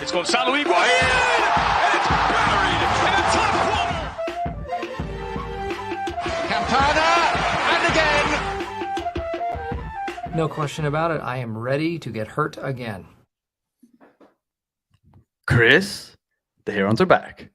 It's Gonzalo Higuain, and it's buried in the top corner. Campana, and again. No question about it. I am ready to get hurt again. Chris, the Herons are back.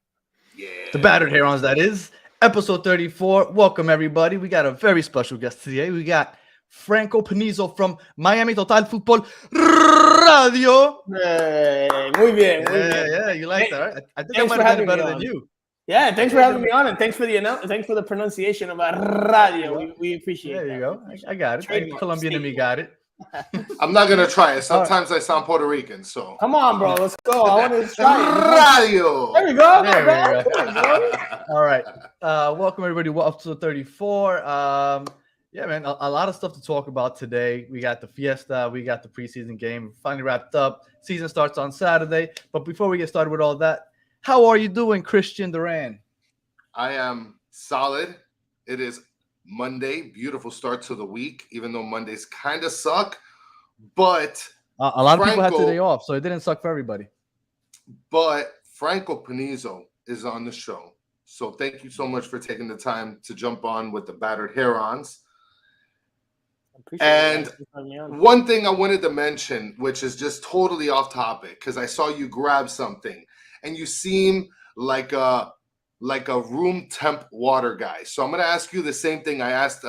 Yeah. The Battered Herons, that is. Episode 34. Welcome, everybody. We got a very special guest today. We got Franco Panizo from Miami Total Football Radio. Hey, muy bien, muy bien. Yeah, you like that, right? I think I might have done it better than you. Yeah, thanks for having me on, and thanks for the pronunciation of radio. We appreciate it. There you go. I got it. Colombian and me got it. I'm not gonna try it. Sometimes I sound Puerto Rican, so come on, bro. Let's go. I want to try it. Radio. There we go. There we go. All right. Welcome everybody. Well, up to 34. Yeah, man. A lot of stuff to talk about today. We got the Fiesta. We got the preseason game finally wrapped up. Season starts on Saturday. But before we get started with all that, how are you doing, Christian Duran? I am solid. It is Monday, beautiful start to the week, even though Mondays kind of suck. But a lot of people had today off, so it didn't suck for everybody. But Franco Panizo is on the show. So thank you so much for taking the time to jump on with the Battered Herons. And one thing I wanted to mention, which is just totally off topic, because I saw you grab something, and you seem like a room temp water guy. So I'm going to ask you the same thing I asked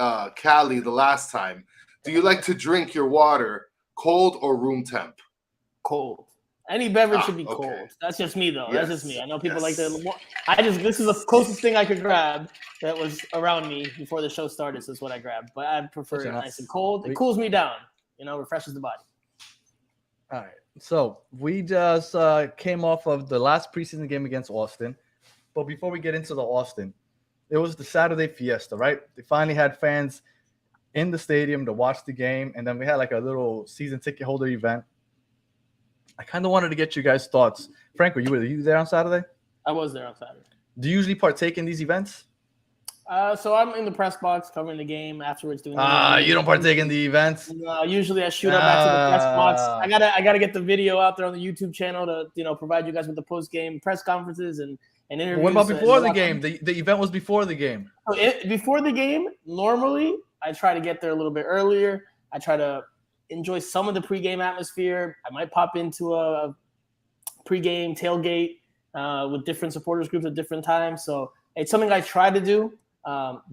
Callie the last time. Do you like to drink your water cold or room temp? Cold. Any beverage should be cold. That's just me, though. Yes. That's just me. I know people like that. This is the closest thing I could grab that was around me before the show started. So that's what I grabbed. But I prefer it nice and cold. It cools me down. Refreshes the body. All right. So we just came off of the last preseason game against Austin. But before we get into the Austin, it was the Saturday Fiesta, right? They finally had fans in the stadium to watch the game. And then we had like a little season ticket holder event. I kind of wanted to get you guys' thoughts. Franco, were you there on Saturday? I was there on Saturday. Do you usually partake in these events? So I'm in the press box covering the game afterwards. Doing you don't partake in the events? No, usually I shoot up back to the press box. I gotta get the video out there on the YouTube channel to provide you guys with the post game press conferences and interviews. What about before the game? The event was before the game. Before the game, normally I try to get there a little bit earlier. I try to enjoy some of the pregame atmosphere. I might pop into a pregame tailgate with different supporters groups at different times. So it's something I try to do.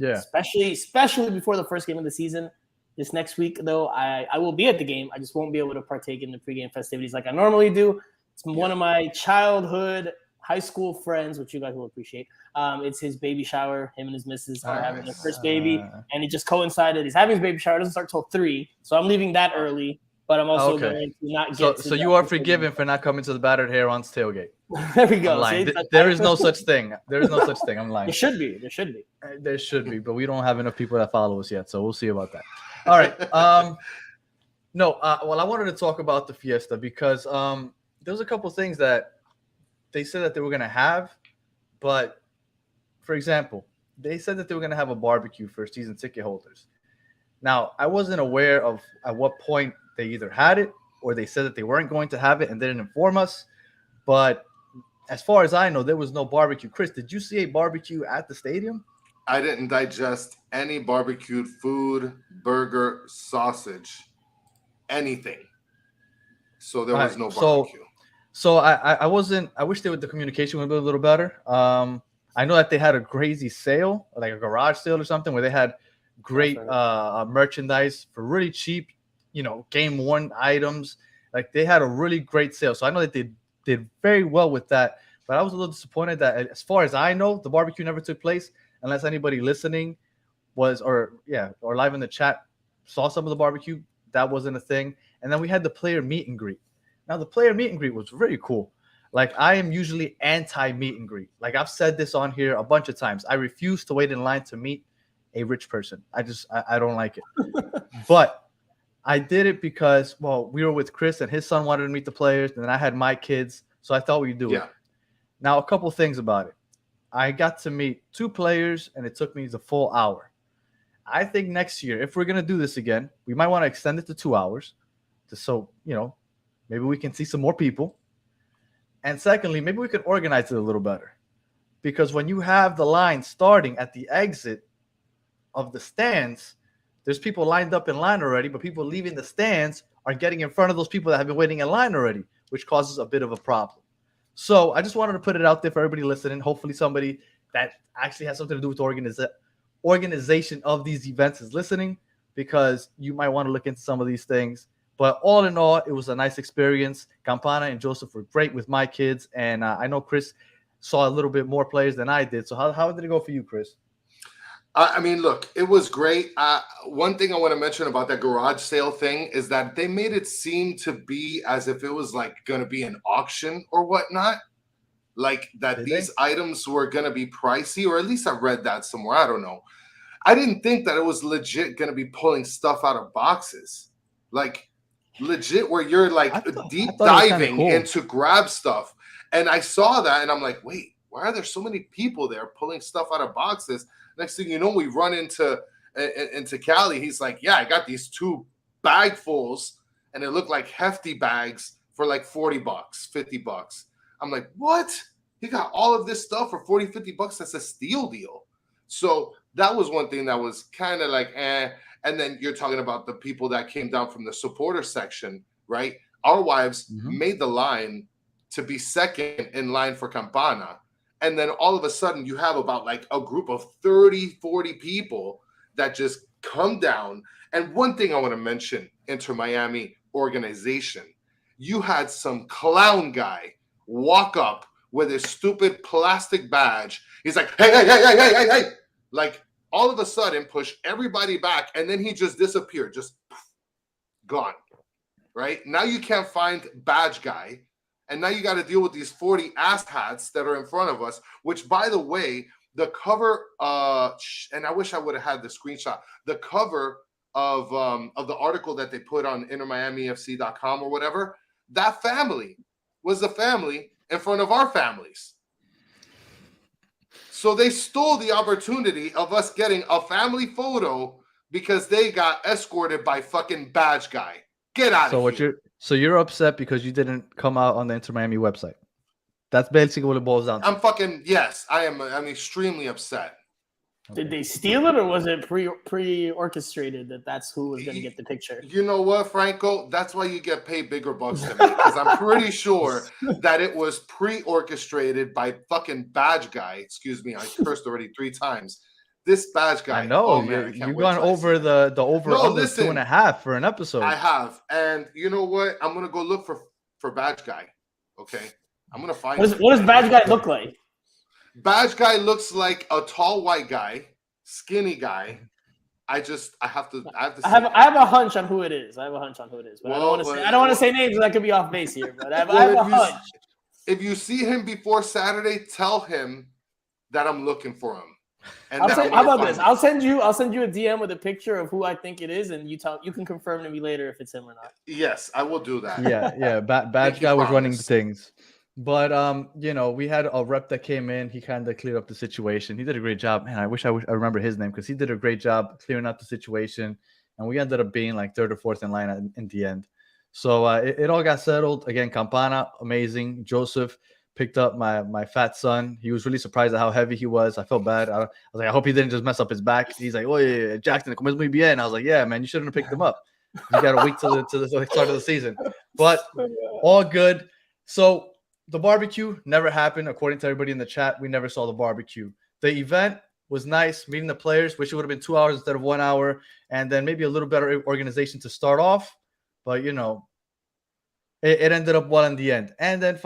Especially before the first game of the season. This next week, though, I will be at the game. I just won't be able to partake in the pregame festivities like I normally do. It's one of my childhood high school friends, which you guys will appreciate. It's his baby shower. Him and his missus are having their first baby, and it just coincided. He's having his baby shower. It doesn't start till 3, so I'm leaving that early. But I'm also going to not get. So you are forgiven for not coming to the Battered Herons tailgate. There we go. There is no such thing. There is no such thing. I'm lying. There should be. There should be, but we don't have enough people that follow us yet, so we'll see about that. All right. Well, I wanted to talk about the Fiesta because there's a couple things that they said that they were going to have, but for example, they said that they were going to have a barbecue for season ticket holders. Now, I wasn't aware of at what point they either had it or they said that they weren't going to have it and didn't inform us. But as far as I know, there was no barbecue. Chris, did you see a barbecue at the stadium? I didn't digest any barbecued food, burger, sausage, anything. So there was no barbecue. So I wasn't. I wish the communication would be a little better. I know that they had a crazy sale, like a garage sale or something, where they had great merchandise for really cheap, game worn items. Like they had a really great sale. So I know that they did very well with that. But I was a little disappointed that, as far as I know, the barbecue never took place, unless anybody listening or live in the chat saw some of the barbecue. That wasn't a thing. And then we had the player meet and greet. Now, the player meet and greet was very cool. Like, I am usually anti meet and greet. Like, I've said this on here a bunch of times. I refuse to wait in line to meet a rich person. I don't like it. But I did it because, we were with Chris and his son wanted to meet the players, and then I had my kids, so I thought we'd do it. Now, a couple things about it. I got to meet 2 players, and it took me the full hour. I think next year, if we're going to do this again, we might want to extend it to 2 hours, maybe we can see some more people. And secondly, maybe we could organize it a little better. Because when you have the line starting at the exit of the stands, there's people lined up in line already, but people leaving the stands are getting in front of those people that have been waiting in line already, which causes a bit of a problem. So I just wanted to put it out there for everybody listening. Hopefully somebody that actually has something to do with the organization of these events is listening, because you might want to look into some of these things. But all in all, it was a nice experience. Campana and Joseph were great with my kids, and I know Chris saw a little bit more players than I did. So how did it go for you, Chris? I mean, look, it was great. One thing I want to mention about that garage sale thing is that they made it seem to be as if it was like going to be an auction or whatnot. Like that these items were going to be pricey, or at least I read that somewhere. I don't know. I didn't think that it was legit going to be pulling stuff out of boxes. Like legit where you're like deep diving in to grab stuff. And I saw that and I'm like, wait, why are there so many people there pulling stuff out of boxes? Next thing you know, we run into Cali. He's like, yeah, I got these 2 bagfuls, and it looked like hefty bags for like $40, $50. I'm like, what? He got all of this stuff for $40, $50? That's a steal deal. So that was one thing that was kind of like, eh. And then you're talking about the people that came down from the supporter section, right? Our wives made the line to be second in line for Campana. And then all of a sudden you have about like a group of 30, 40 people that just come down. And one thing I want to mention, Inter Miami organization, you had some clown guy walk up with his stupid plastic badge. He's like, hey. Like all of a sudden push everybody back. And then he just disappeared, just gone. Right? Now you can't find badge guy. And now you got to deal with these 40 asshats that are in front of us, which, by the way, the cover, and I wish I would have had the screenshot, the cover of the article that they put on InterMiamiFC.com or whatever, that family was the family in front of our families. So they stole the opportunity of us getting a family photo because they got escorted by fucking badge guy. Get out of here. So you're upset because you didn't come out on the Inter Miami website. That's basically what it boils down to. Yes, I'm extremely upset. Did they steal it, or was it pre-orchestrated that's who was going to get the picture? You know what, Franco? That's why you get paid bigger bucks than me, because I'm pretty sure that it was pre-orchestrated by fucking badge guy. Excuse me, I cursed already 3 times. This badge guy. I know. You've gone over the over under 2.5 for an episode. I have. And you know what? I'm going to go look for badge guy. Okay? I'm going to find What does badge guy look like? Badge guy looks like a tall white guy, skinny guy. I have to I have a hunch on who it is. But I don't want to say names, that could be off base here, but I have a hunch. If you see him before Saturday, tell him that I'm looking for him. And how about this? I'll send you a DM with a picture of who I think it is, and you can confirm to me later if it's him or not. Yes, I will do that. Yeah. Badge guy was running things, but we had a rep that came in. He kind of cleared up the situation. He did a great job. Man, I wish I remember his name, because he did a great job clearing up the situation, and we ended up being like 3rd or 4th in line in the end. So it all got settled. Again, Campana, amazing. Joseph picked up my fat son. He was really surprised at how heavy he was. I felt bad. I was like, I hope he didn't just mess up his back. He's like, oh yeah, Jackson, comes muy bien. I was like, yeah, man, you shouldn't have picked him up. You got to wait till the start of the season. But all good. So the barbecue never happened. According to everybody in the chat, we never saw the barbecue. The event was nice, meeting the players. Wish it would have been 2 hours instead of 1 hour, and then maybe a little better organization to start off. But it ended up well in the end. And then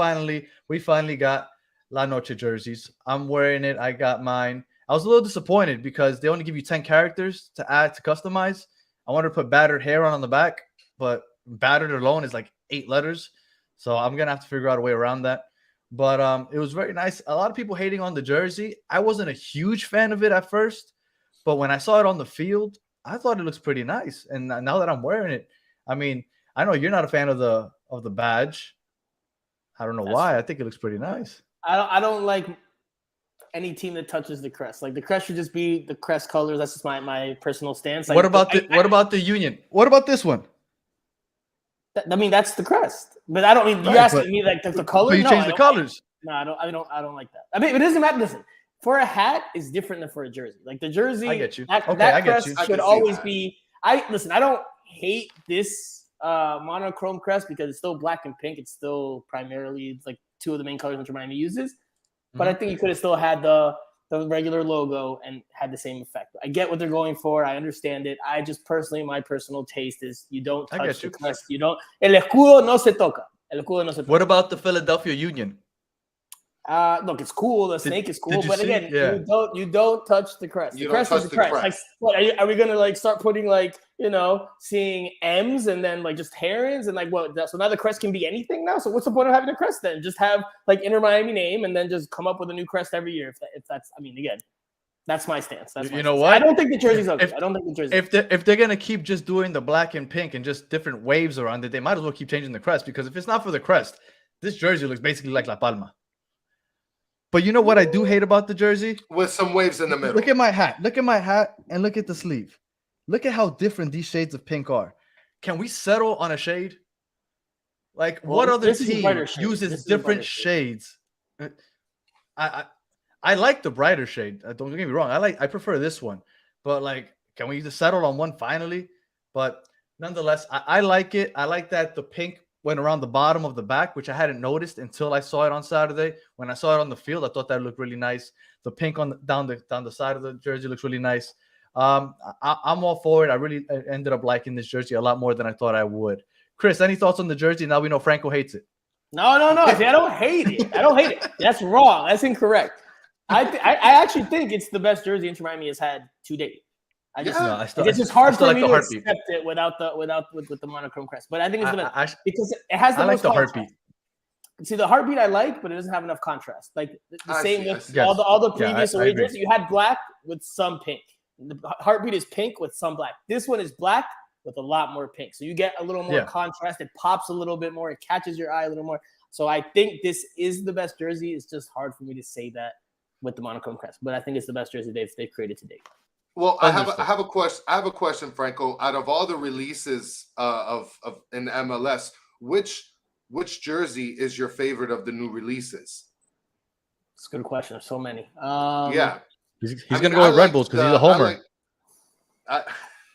we finally got La Noche jerseys. I'm wearing it. I got mine. I was a little disappointed because they only give you 10 characters to add to customize. I wanted to put battered hair on the back, but battered alone is like 8 letters. So I'm going to have to figure out a way around that. But it was very nice. A lot of people hating on the jersey. I wasn't a huge fan of it at first, but when I saw it on the field, I thought it looks pretty nice. And now that I'm wearing it, I mean, I know you're not a fan of the badge. I don't know why. I think it looks pretty nice. I don't like any team that touches the crest. Like, the crest should just be the crest colors. That's just my personal stance. Like, what about the Union? What about this one? I mean, that's the crest. But I don't mean you Right, asking me like the color. But you No, change I the don't. colors. No, I don't like that. I mean, it doesn't matter. Listen, for a hat is different than for a jersey. Like the jersey, I get you. That, Okay, that I get crest you. I should can see always that. be. I don't hate this monochrome crest because it's still black and pink. It's still primarily like two of the main colors which Miami uses. But I think you could have still had the regular logo and had the same effect. I get what they're going for. I understand it. I just personally, my personal taste is you don't I touch get the you. crest. You don't. El escudo no se toca. El escudo no se toca. What about the Philadelphia Union? Look, it's cool. The snake is cool, did you but see? again, Yeah. you don't touch the crest. You The don't crest touch is the the crest. crest. Like, what are we gonna like start putting like seeing M's and then like just herons and like what? So now the crest can be anything now. So what's the point of having a crest then? Just have like Inter Miami name and then just come up with a new crest every year. If that's, I mean, again, that's my stance. That's You know what? I don't think the jersey's ugly. I don't think the jersey. If they're gonna keep just doing the black and pink and just different waves around it, they might as well keep changing the crest, because if it's not for the crest, this jersey looks basically like La Palma. But you know what I do hate about the jersey? With some waves in the middle. Look at my hat. Look at my hat and look at the sleeve. Look at how different these shades of pink are. Can we settle on a shade? Like, Well, what other this is a team brighter shade. This uses is a different brighter shade. shades? I like the brighter shade. Don't get me wrong. I prefer this one. But like, can we just settle on one finally? But nonetheless, I like it. I like that the pink went around the bottom of the back, which I hadn't noticed until I saw it on Saturday. When I saw it on the field, I thought that looked really nice. The pink on down the side of the jersey looks really nice. I'm all for it. I really ended up liking this jersey a lot more than I thought I would. Chris, any thoughts on the jersey? Now we know Franco hates it. No. See, I don't hate it. I don't hate it. That's wrong. That's incorrect. I actually think it's the best jersey Inter Miami has had to date. It's just hard for me to accept it with the monochrome crest. But I think it's the best because it has the most contrast. Heartbeat. See, the heartbeat I like, but it doesn't have enough contrast. Like the same with Yes. all the previous I agree. Rangers, you had black with some pink. The heartbeat is pink with some black. This one is black with a lot more pink. So you get a little more contrast. It pops a little bit more. It catches your eye a little more. So I think this is the best jersey. It's just hard for me to say that with the monochrome crest, but I think it's the best jersey they've created to date. Well, I have a question, Franco. Out of all the releases of in MLS, which jersey is your favorite of the new releases? It's a good question. There's so many. He's gonna go with Red Bulls because he's a homer.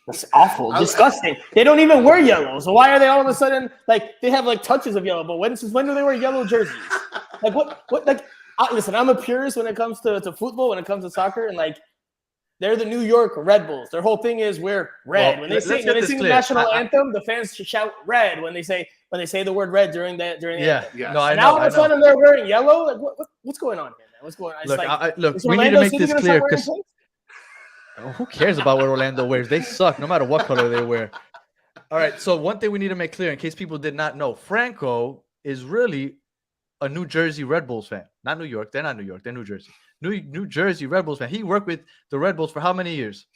That's awful, disgusting. They don't even wear yellow, so why are they all of a sudden like they have like touches of yellow? But when do they wear yellow jerseys? Like what? Like listen, I'm a purist when it comes to football, when it comes to soccer, and like they're the New York Red Bulls. Their whole thing is we're red. When they sing the national anthem, the fans shout red when they say the word red during the anthem. Yeah. No, I and know. now all of a sudden they're wearing yellow. Like what's going on here, man? What's going on? Look, we need to make this clear because who cares about what Orlando wears? They suck no matter what color they wear. All right. So one thing we need to make clear in case people did not know, Franco is really a New Jersey Red Bulls fan. Not New York. They're not New York. They're New Jersey. New Jersey Red Bulls fan. He worked with the Red Bulls for how many years?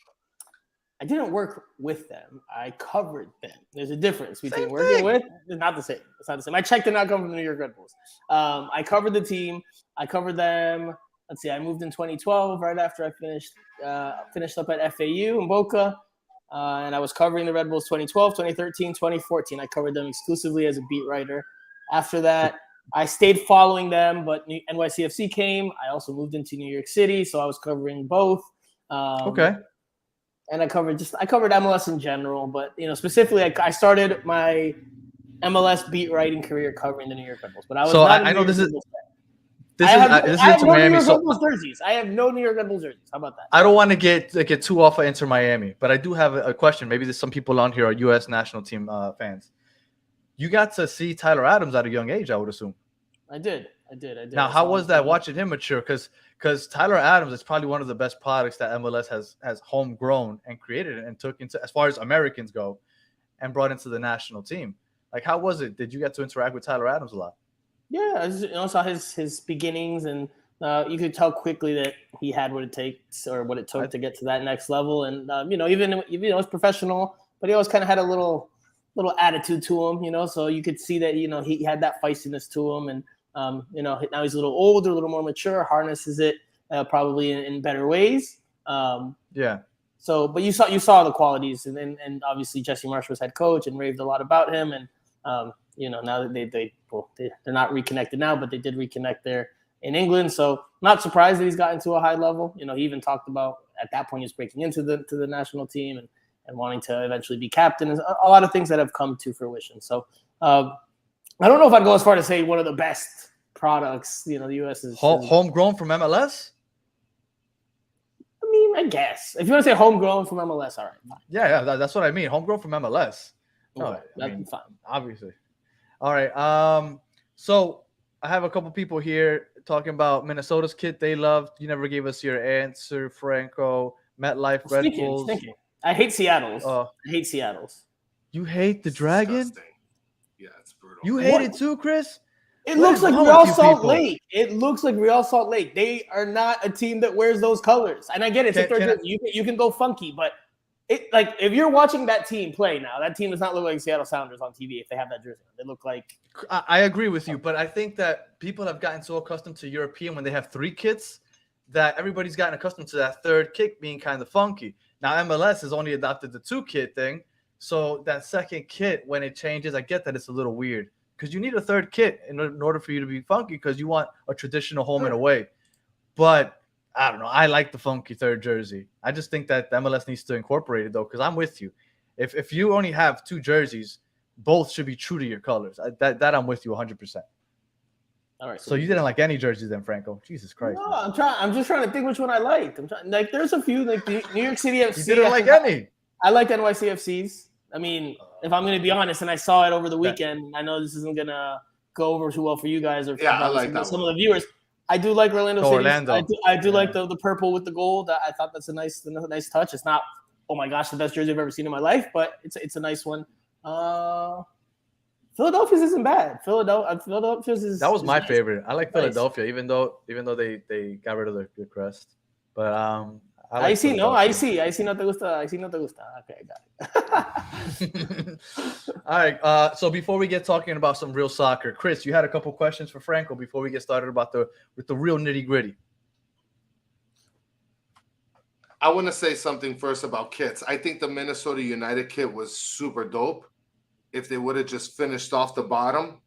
I didn't work with them. I covered them. There's a difference between working with. It's not the same. It's not the same. My check did not come from the New York Red Bulls. I covered the team. I covered them. Let's see. I moved in 2012, right after I finished up at FAU in Boca, and I was covering the Red Bulls 2012, 2013, 2014. I covered them exclusively as a beat writer. After that, I stayed following them, but NYCFC came. I also moved into New York City, so I was covering both. Okay. And I covered MLS in general, but specifically, I started my MLS beat writing career covering the New York Red Bulls. But I was I know this is I have no Miami. New York Red Bulls jerseys. I have no New York Red Bulls jerseys. How about that? I don't want to get too off of Inter Miami, but I do have a question. Maybe there's some people on here are U.S. national team fans. You got to see Tyler Adams at a young age, I would assume. I did. Now, how was that watching him mature? Because Tyler Adams is probably one of the best products that MLS has homegrown and created and took into, as far as Americans go, and brought into the national team. Like, how was it? Did you get to interact with Tyler Adams a lot? Yeah, I saw his beginnings, and you could tell quickly that he had what it takes or what it took to get to that next level. And even it's professional, but he always kind of had a little attitude to him, so you could see that he had that feistiness to him, and now he's a little older, a little more mature, harnesses it probably in better ways. Yeah. So, but you saw the qualities, and obviously Jesse Marsh was head coach and raved a lot about him, and Now that they're not reconnected now, but they did reconnect there in England. So not surprised that he's gotten to a high level. He even talked about at that point he was breaking into the national team and wanting to eventually be captain. And a lot of things that have come to fruition. So I don't know if I'd go as far to say one of the best products. The U.S. is homegrown from MLS. I mean, I guess if you want to say homegrown from MLS, all right. Fine. Yeah, that's what I mean. Homegrown from MLS. No, that's fine. Obviously. All right. So I have a couple people here talking about Minnesota's kit they loved. You never gave us your answer, Franco. MetLife, Red Bulls. I hate Seattle's. I hate Seattle's. You hate the Dragon? Disgusting. Yeah, it's brutal. You hate it too, Chris? It looks like Real Salt Lake. It looks like Real Salt Lake. They are not a team that wears those colors. And I get it. You can go funky, but if you're watching that team play now, that team does not look like Seattle Sounders on TV if they have that jersey on. They look like. I agree with you, but I think that people have gotten so accustomed to European when they have 3 kits that everybody's gotten accustomed to that 3rd kit being kind of funky. Now MLS has only adopted the 2 kit thing, so that 2nd kit when it changes, I get that it's a little weird because you need a 3rd kit in order for you to be funky because you want a traditional home and away. But I don't know. I like the funky 3rd jersey. I just think that MLS needs to incorporate it though, because I'm with you. If you only have 2 jerseys, both should be true to your colors. That I'm with you 100%. All right. So you didn't like any jerseys then, Franco? Jesus Christ. No, I'm just trying to think which one I liked. There's a few like the New York City FC. You didn't like any. I like NYCFCs. I mean, if I'm going to be honest, and I saw it over the weekend, I know this isn't going to go over too well for you guys or for I like some of the viewers. I do like Orlando City. Orlando. I do like the purple with the gold. I thought that's a nice touch. It's not, oh my gosh, the best jersey I've ever seen in my life, but it's a nice one. Philadelphia's isn't bad. Philadelphia's is. That was my nice. favorite. I like Philadelphia, even though they got rid of the crest. But I see no te gusta. Okay, I got it. All right. So before we get talking about some real soccer, Chris, you had a couple questions for Franco before we get started with the real nitty gritty. I want to say something first about kits. I think the Minnesota United kit was super dope. If they would have just finished off the bottom,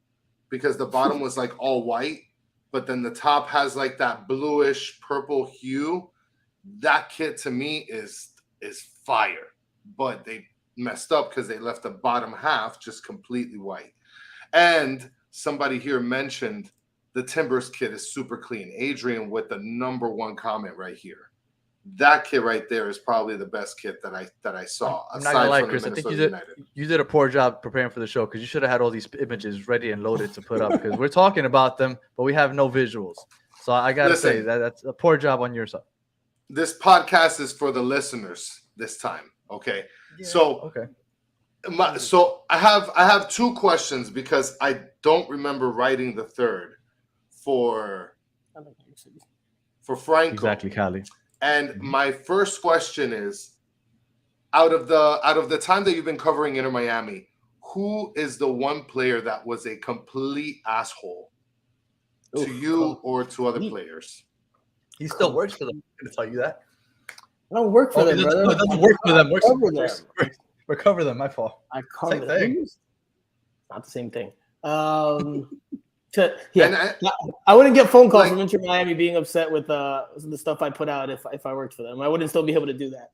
because the bottom was like all white, but then the top has like that bluish purple hue. That kit to me is fire, but they messed up because they left the bottom half just completely white. And somebody here mentioned the Timbers kit is super clean. Adrian with the #1 comment right here. That kit right there is probably the best kit that I saw. I'm not gonna lie, Chris. I think you did a poor job preparing for the show because you should have had all these images ready and loaded to put up because we're talking about them, but we have no visuals. So I gotta say that's a poor job on your side. This podcast is for the listeners this time. Okay. Yeah, so so I have 2 questions because I don't remember writing the third for Franco. Exactly, Cali. And my first question is, out of the time that you've been covering Inter Miami, who is the one player that was a complete asshole to you or to other players? He still works for them. I'm going to tell you that. I don't work for them, brother. It doesn't work for them. We cover them. My fault. I cover them. It's not the same thing. I wouldn't get phone calls from Inter Miami being upset with the stuff I put out if I worked for them. I wouldn't still be able to do that.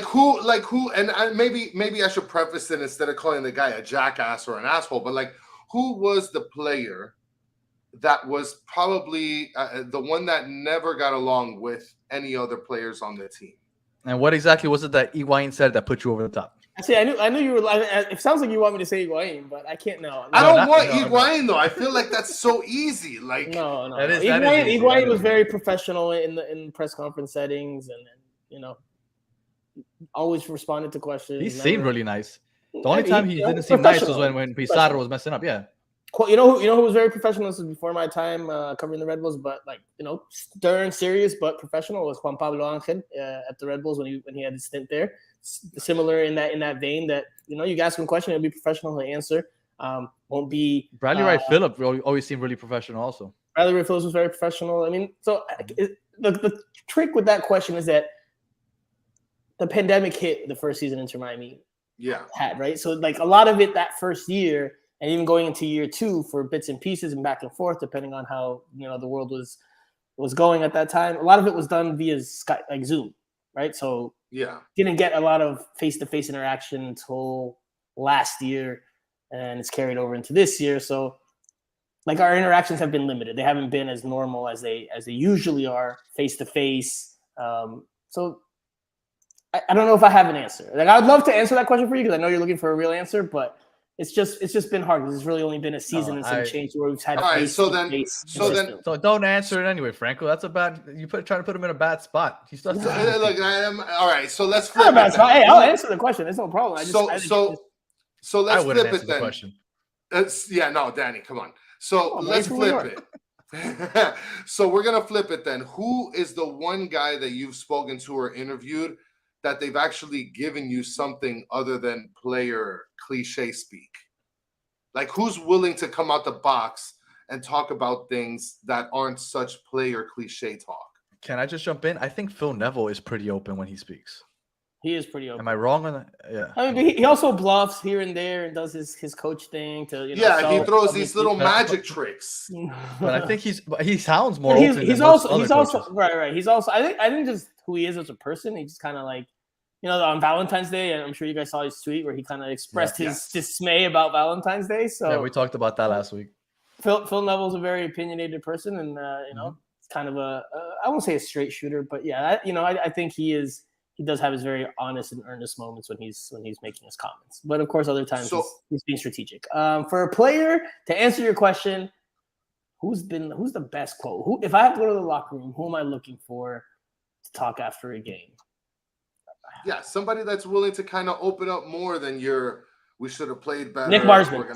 Who? And maybe I should preface it instead of calling the guy a jackass or an asshole. But who was the player that was probably the one that never got along with any other players on the team? And what exactly was it that Higuain said that put you over the top? Actually, I knew you were. It sounds like you want me to say Higuain, but I can't now. I don't want Higuain though. I feel like that's so easy. No. Higuain was very professional in press conference settings, and always responded to questions. He seemed really nice. The only time he didn't seem nice was when Pizarro was messing up. Yeah. You know who was very professional? This was before my time covering the Red Bulls, but stern, serious, but professional was Juan Pablo Angel at the Red Bulls when he had his stint there. Similar in that vein that you ask him a question, he'll be professional, he'll answer. Won't be Bradley Wright Phillips always seemed really professional also. Bradley Wright Phillips was very professional. I mean, so the trick with that question is that the pandemic hit the first season Inter Miami had, right? So a lot of it that first year, and even going into year 2 for bits and pieces and back and forth, depending on how the world was going at that time. A lot of it was done via Skype, like Zoom, right? So didn't get a lot of face-to-face interaction until last year, and it's carried over into this year. So like our interactions have been limited. They haven't been as normal as they usually are face-to-face. So I don't know if I have an answer. Like I would love to answer that question for you because I know you're looking for a real answer, but it's just been hard because it's really only been a season and some change where we've had. All right, so don't answer it anyway, Franco. That's a bad. Trying to put him in a bad spot. He's still. Look, all right. So let's flip it. Hey, I'll answer the question. It's no problem. So let's flip it then. Question. No, Danny, come on. So let's flip it. So we're gonna flip it then. Who is the one guy that you've spoken to or interviewed that they've actually given you something other than player cliche speak? Like who's willing to come out the box and talk about things that aren't such player cliche talk? Can I just jump in? I think Phil Neville is pretty open when he speaks. He is pretty open. Am I wrong on that? Yeah. I mean, he also bluffs here and there and does his coach thing to he throws these little magic tricks. But I think he sounds more open. He's also right. He's also I think just who he is as a person. He just kind of like on Valentine's Day, and I'm sure you guys saw his tweet where he kind of expressed his dismay about Valentine's Day. So yeah, we talked about that last week. Phil Neville's a very opinionated person, and it's kind of I won't say a straight shooter, but yeah, I think he is. He does have his very honest and earnest moments when he's making his comments. But of course, other times he's being strategic. For a player, to answer your question, who's the best quote? If I have to go to the locker room, who am I looking for to talk after a game? Yeah, somebody that's willing to kind of open up more than we should have played better. Nick Marsman.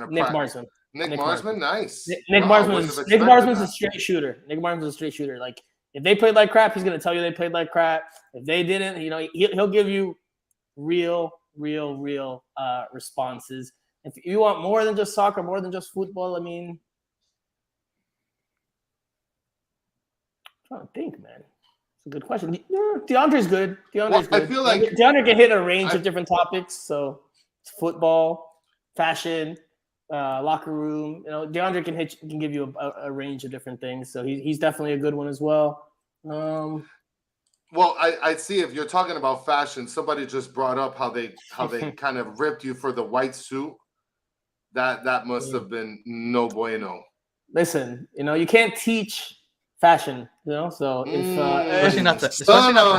Nick Marsman, nice. Nick Marsman's a straight shooter. Nick Marsman's a straight shooter. Like if they played like crap, he's going to tell you they played like crap. If they didn't, he'll give you real responses. If you want more than just soccer, more than just football, I mean, I'm trying to think, man. It's a good question. DeAndre's good. DeAndre's good. I feel like DeAndre can hit a range of different topics. So it's football, fashion, locker room. DeAndre can give you a range of different things. So he's definitely a good one as well. Well, I see if you're talking about fashion, somebody just brought up how they kind of ripped you for the white suit. That must have been no bueno. Listen, you can't teach fashion, so if especially not the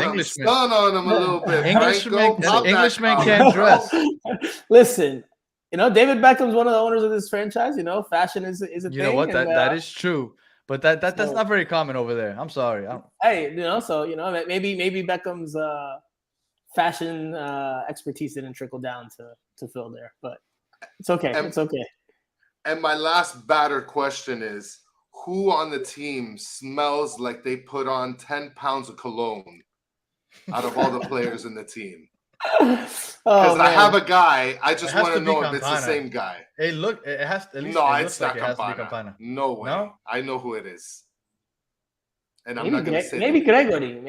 Englishman. Stun on him a little bit. Englishman can't dress. Listen, David Beckham's one of the owners of this franchise. Fashion is a thing. You know what? That is true. But that's not very common over there. I'm sorry. Hey, maybe Beckham's fashion expertise didn't trickle down to Phil there, but it's okay. It's okay. And my last batter question is, who on the team smells like they put on 10 pounds of cologne out of all the players in the team? Because I have a guy. I just want to know if it's the same guy. Hey, look, it has to. At least no, it it's not Campana. No way. No? I know who it is. And I'm not going to say maybe Gregory.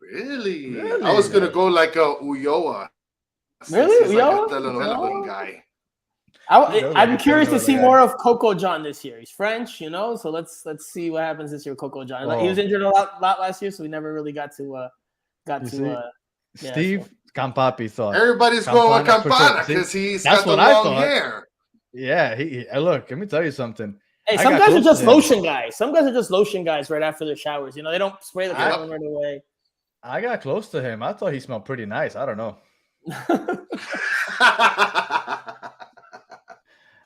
Really? I was going to go like a Ulloa. Really? He's like a telenovela guy. I'm curious to see more of Coco John this year. He's French, so let's see what happens this year with Coco John. He was injured a lot last year, so we never really got to Steve Campapi thought. Everybody's going with Campana because he's got the long hair. Yeah, look, let me tell you something. Hey, some guys are just lotion guys. Some guys are just lotion guys right after their showers. They don't spray the cologne right away. I got close to him. I thought he smelled pretty nice. I don't know.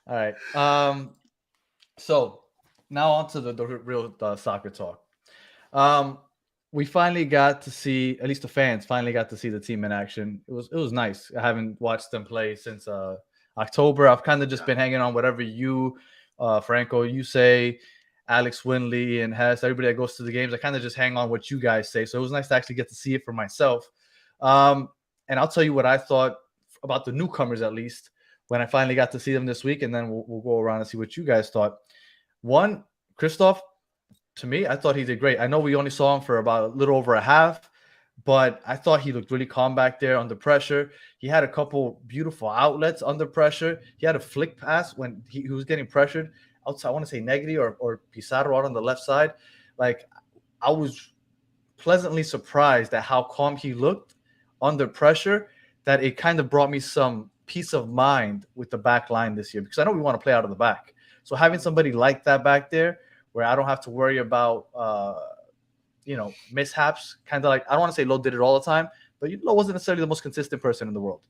All right. So now on to the real soccer talk. We finally got to see, at least the fans finally got to see the team in action. It was nice. I haven't watched them play since October. I've kind of just been hanging on whatever you, Franco, you say, Alex Winley and Hess, everybody that goes to the games. I kind of just hang on what you guys say. So it was nice to actually get to see it for myself. And I'll tell you what I thought about the newcomers, at least, when I finally got to see them this week. And then we'll go around and see what you guys thought. One, Christoph, to me, I thought he did great. I know we only saw him for about a little over a half, but I thought he looked really calm back there under pressure. He had a couple beautiful outlets under pressure. He had a flick pass when he was getting pressured outside. I want to say Negri or Pizarro out on the left side. Like, I was pleasantly surprised at how calm he looked under pressure, that it kind of brought me some peace of mind with the back line this year, because I know we want to play out of the back. So having somebody like that back there where I don't have to worry about mishaps, kind of like, I don't want to say Lowe did it all the time, but Lowe wasn't necessarily the most consistent person in the world.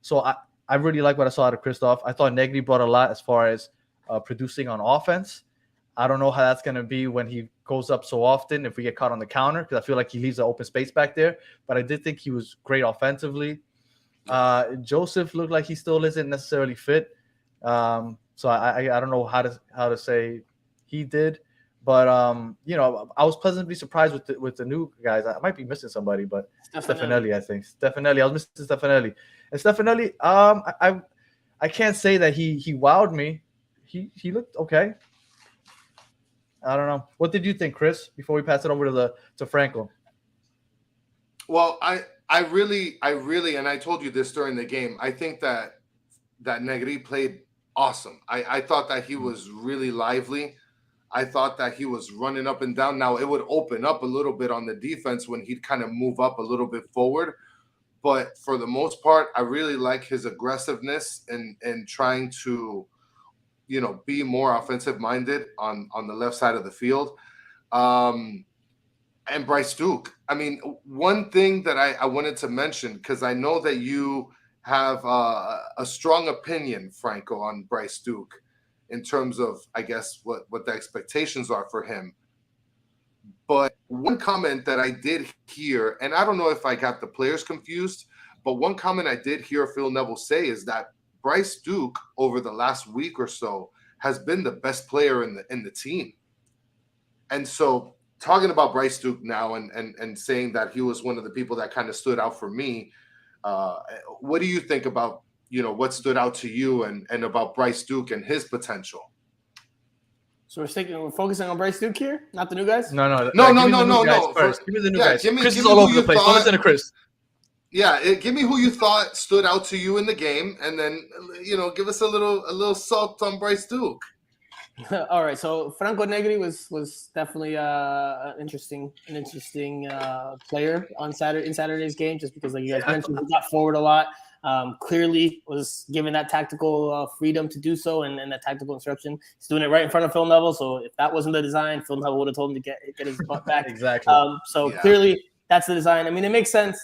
So I really like what I saw out of Christoph. I thought Negri brought a lot as far as producing on offense. I don't know how that's going to be when he goes up so often if we get caught on the counter, because I feel like he leaves an open space back there. But I did think he was great offensively. Joseph looked like he still isn't necessarily fit. So I don't know how to say he did. But I was pleasantly surprised with the new guys. I might be missing somebody, but Stefanelli, I think. Stefanelli. I was missing Stefanelli. And Stefanelli, I can't say that he wowed me. He looked okay. I don't know. What did you think, Chris, before we pass it over to Franco? Well, I really, and I told you this during the game, I think that Negri played awesome. I thought that he was really lively. I thought that he was running up and down. Now, it would open up a little bit on the defense when he'd kind of move up a little bit forward. But for the most part, I really like his aggressiveness and trying to, be more offensive minded on the left side of the field. And Bryce Duke. I mean, one thing that I wanted to mention, because I know that you have a strong opinion, Franco, on Bryce Duke in terms of, I guess, what the expectations are for him. But one comment that I did hear, and I don't know if I got the players confused, but one comment I did hear Phil Neville say is that Bryce Duke over the last week or so has been the best player in the team. And so talking about Bryce Duke now and saying that he was one of the people that kind of stood out for me, what do you think about, what stood out to you and about Bryce Duke and his potential? So we're focusing on Bryce Duke here, not the new guys? No. First, give me the new guys. Chris is all over the place. Don't listen to Chris. Yeah, give me who you thought stood out to you in the game, and then give us a little salt on Bryce Duke. All right, so Franco Negri was definitely an interesting player in Saturday's game, just because, like you guys mentioned, he got forward a lot. Clearly was given that tactical freedom to do so, and that tactical instruction. He's doing it right in front of Phil Neville. So if that wasn't the design, Phil Neville would have told him to get his butt back. Exactly. Clearly that's the design. I mean, it makes sense.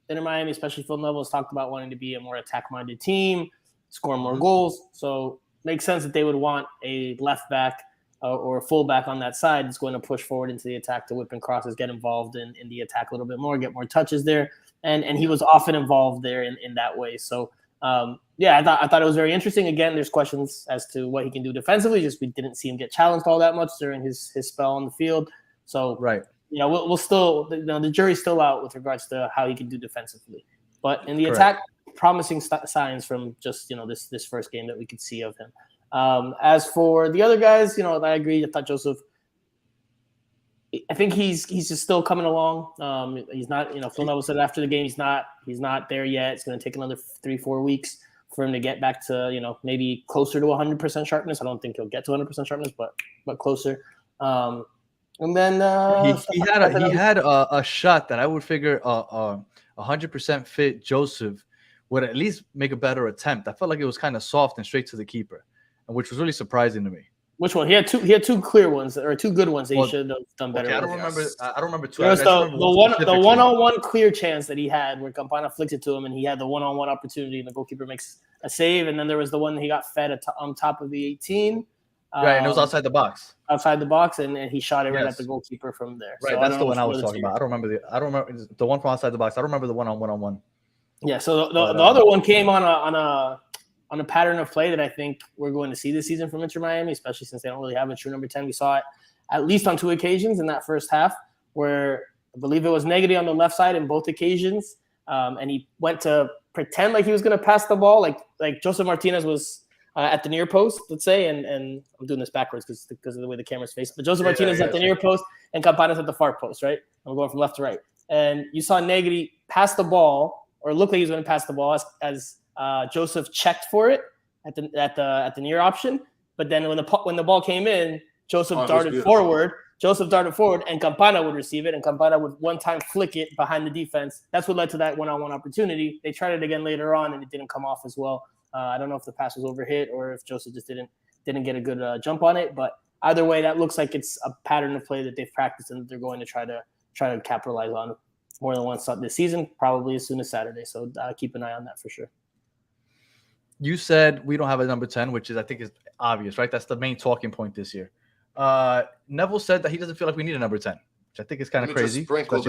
Inter Miami, especially Phil Neville, has talked about wanting to be a more attack-minded team, score more goals. So it makes sense that they would want a left back or a full back on that side that's going to push forward into the attack to whip and crosses, get involved in the attack a little bit more, get more touches there. And he was often involved there in that way. So, I thought it was very interesting. Again, there's questions as to what he can do defensively. Just we didn't see him get challenged all that much during his spell on the field. So, right. We'll still, the jury's still out with regards to how he can do defensively. But in the attack, promising signs from just, this first game that we could see of him. As for the other guys, I agree. I thought Joseph, I think he's just still coming along. He's not, Phil Neville said after the game, he's not there yet. It's going to take another 3-4 weeks for him to get back to, maybe closer to 100% sharpness. I don't think he'll get to 100% sharpness, but closer. And then he had a shot that I would figure 100% fit Joseph would at least make a better attempt. I felt like it was kind of soft and straight to the keeper, which was really surprising to me. Which one? He had two clear ones, or two good ones that he should have done better. Okay, I don't remember two. There was the one-on-one clear chance that he had where Campana flicked it to him, and he had the one-on-one opportunity, and the goalkeeper makes a save. And then there was the one that he got fed on top of the 18. Right, and it was outside the box. And he shot it right at the goalkeeper from there. Right, so that's the one I was talking about. I don't remember the one from outside the box. I don't remember the one-on-one. Yeah, so the other one came on a pattern of play that I think we're going to see this season from Inter Miami, especially since they don't really have a true number 10. We saw it at least on 2 occasions in that first half, where I believe it was Negri on the left side in both occasions, and he went to pretend like he was going to pass the ball, like Joseph Martinez was at the near post, let's say, and I'm doing this backwards because of the way the camera's faced. But Joseph Martinez at the near post and Campana's at the far post, right? I'm going from left to right. and you saw Negri pass the ball, or look like he was going to pass the ball as Joseph checked for it at the near option. But then when the ball came in, Joseph darted forward. And Campana would receive it, and Campana would one time flick it behind the defense. That's what led to that one-on-one opportunity. They tried it again later on, and it didn't come off as well. I don't know if the pass was overhit or if Joseph just didn't get a good jump on it. But either way, that looks like it's a pattern of play that they've practiced and that they're going to try to capitalize on more than once this season, probably as soon as Saturday. So keep an eye on that for sure. You said we don't have a number 10, which I think is obvious, right? That's the main talking point this year. Neville said that he doesn't feel like we need a number 10, which I think is kind of crazy. Sprinkle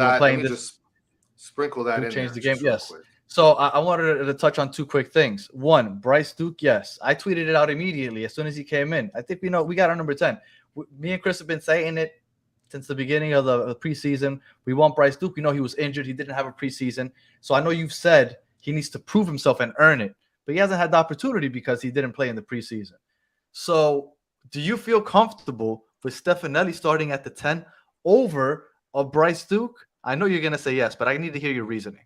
that in. Change the game. Yes. So I wanted to touch on two quick things. One, Bryce Duke. Yes, I tweeted it out immediately as soon as he came in. I think we got our number 10. Me and Chris have been saying it since the beginning of the preseason. We want Bryce Duke. We know he was injured. He didn't have a preseason. So I know you've said he needs to prove himself and earn it, but he hasn't had the opportunity because he didn't play in the preseason. So do you feel comfortable with Stefanelli starting at the 10 over a Bryce Duke? I know you're going to say yes, but I need to hear your reasoning.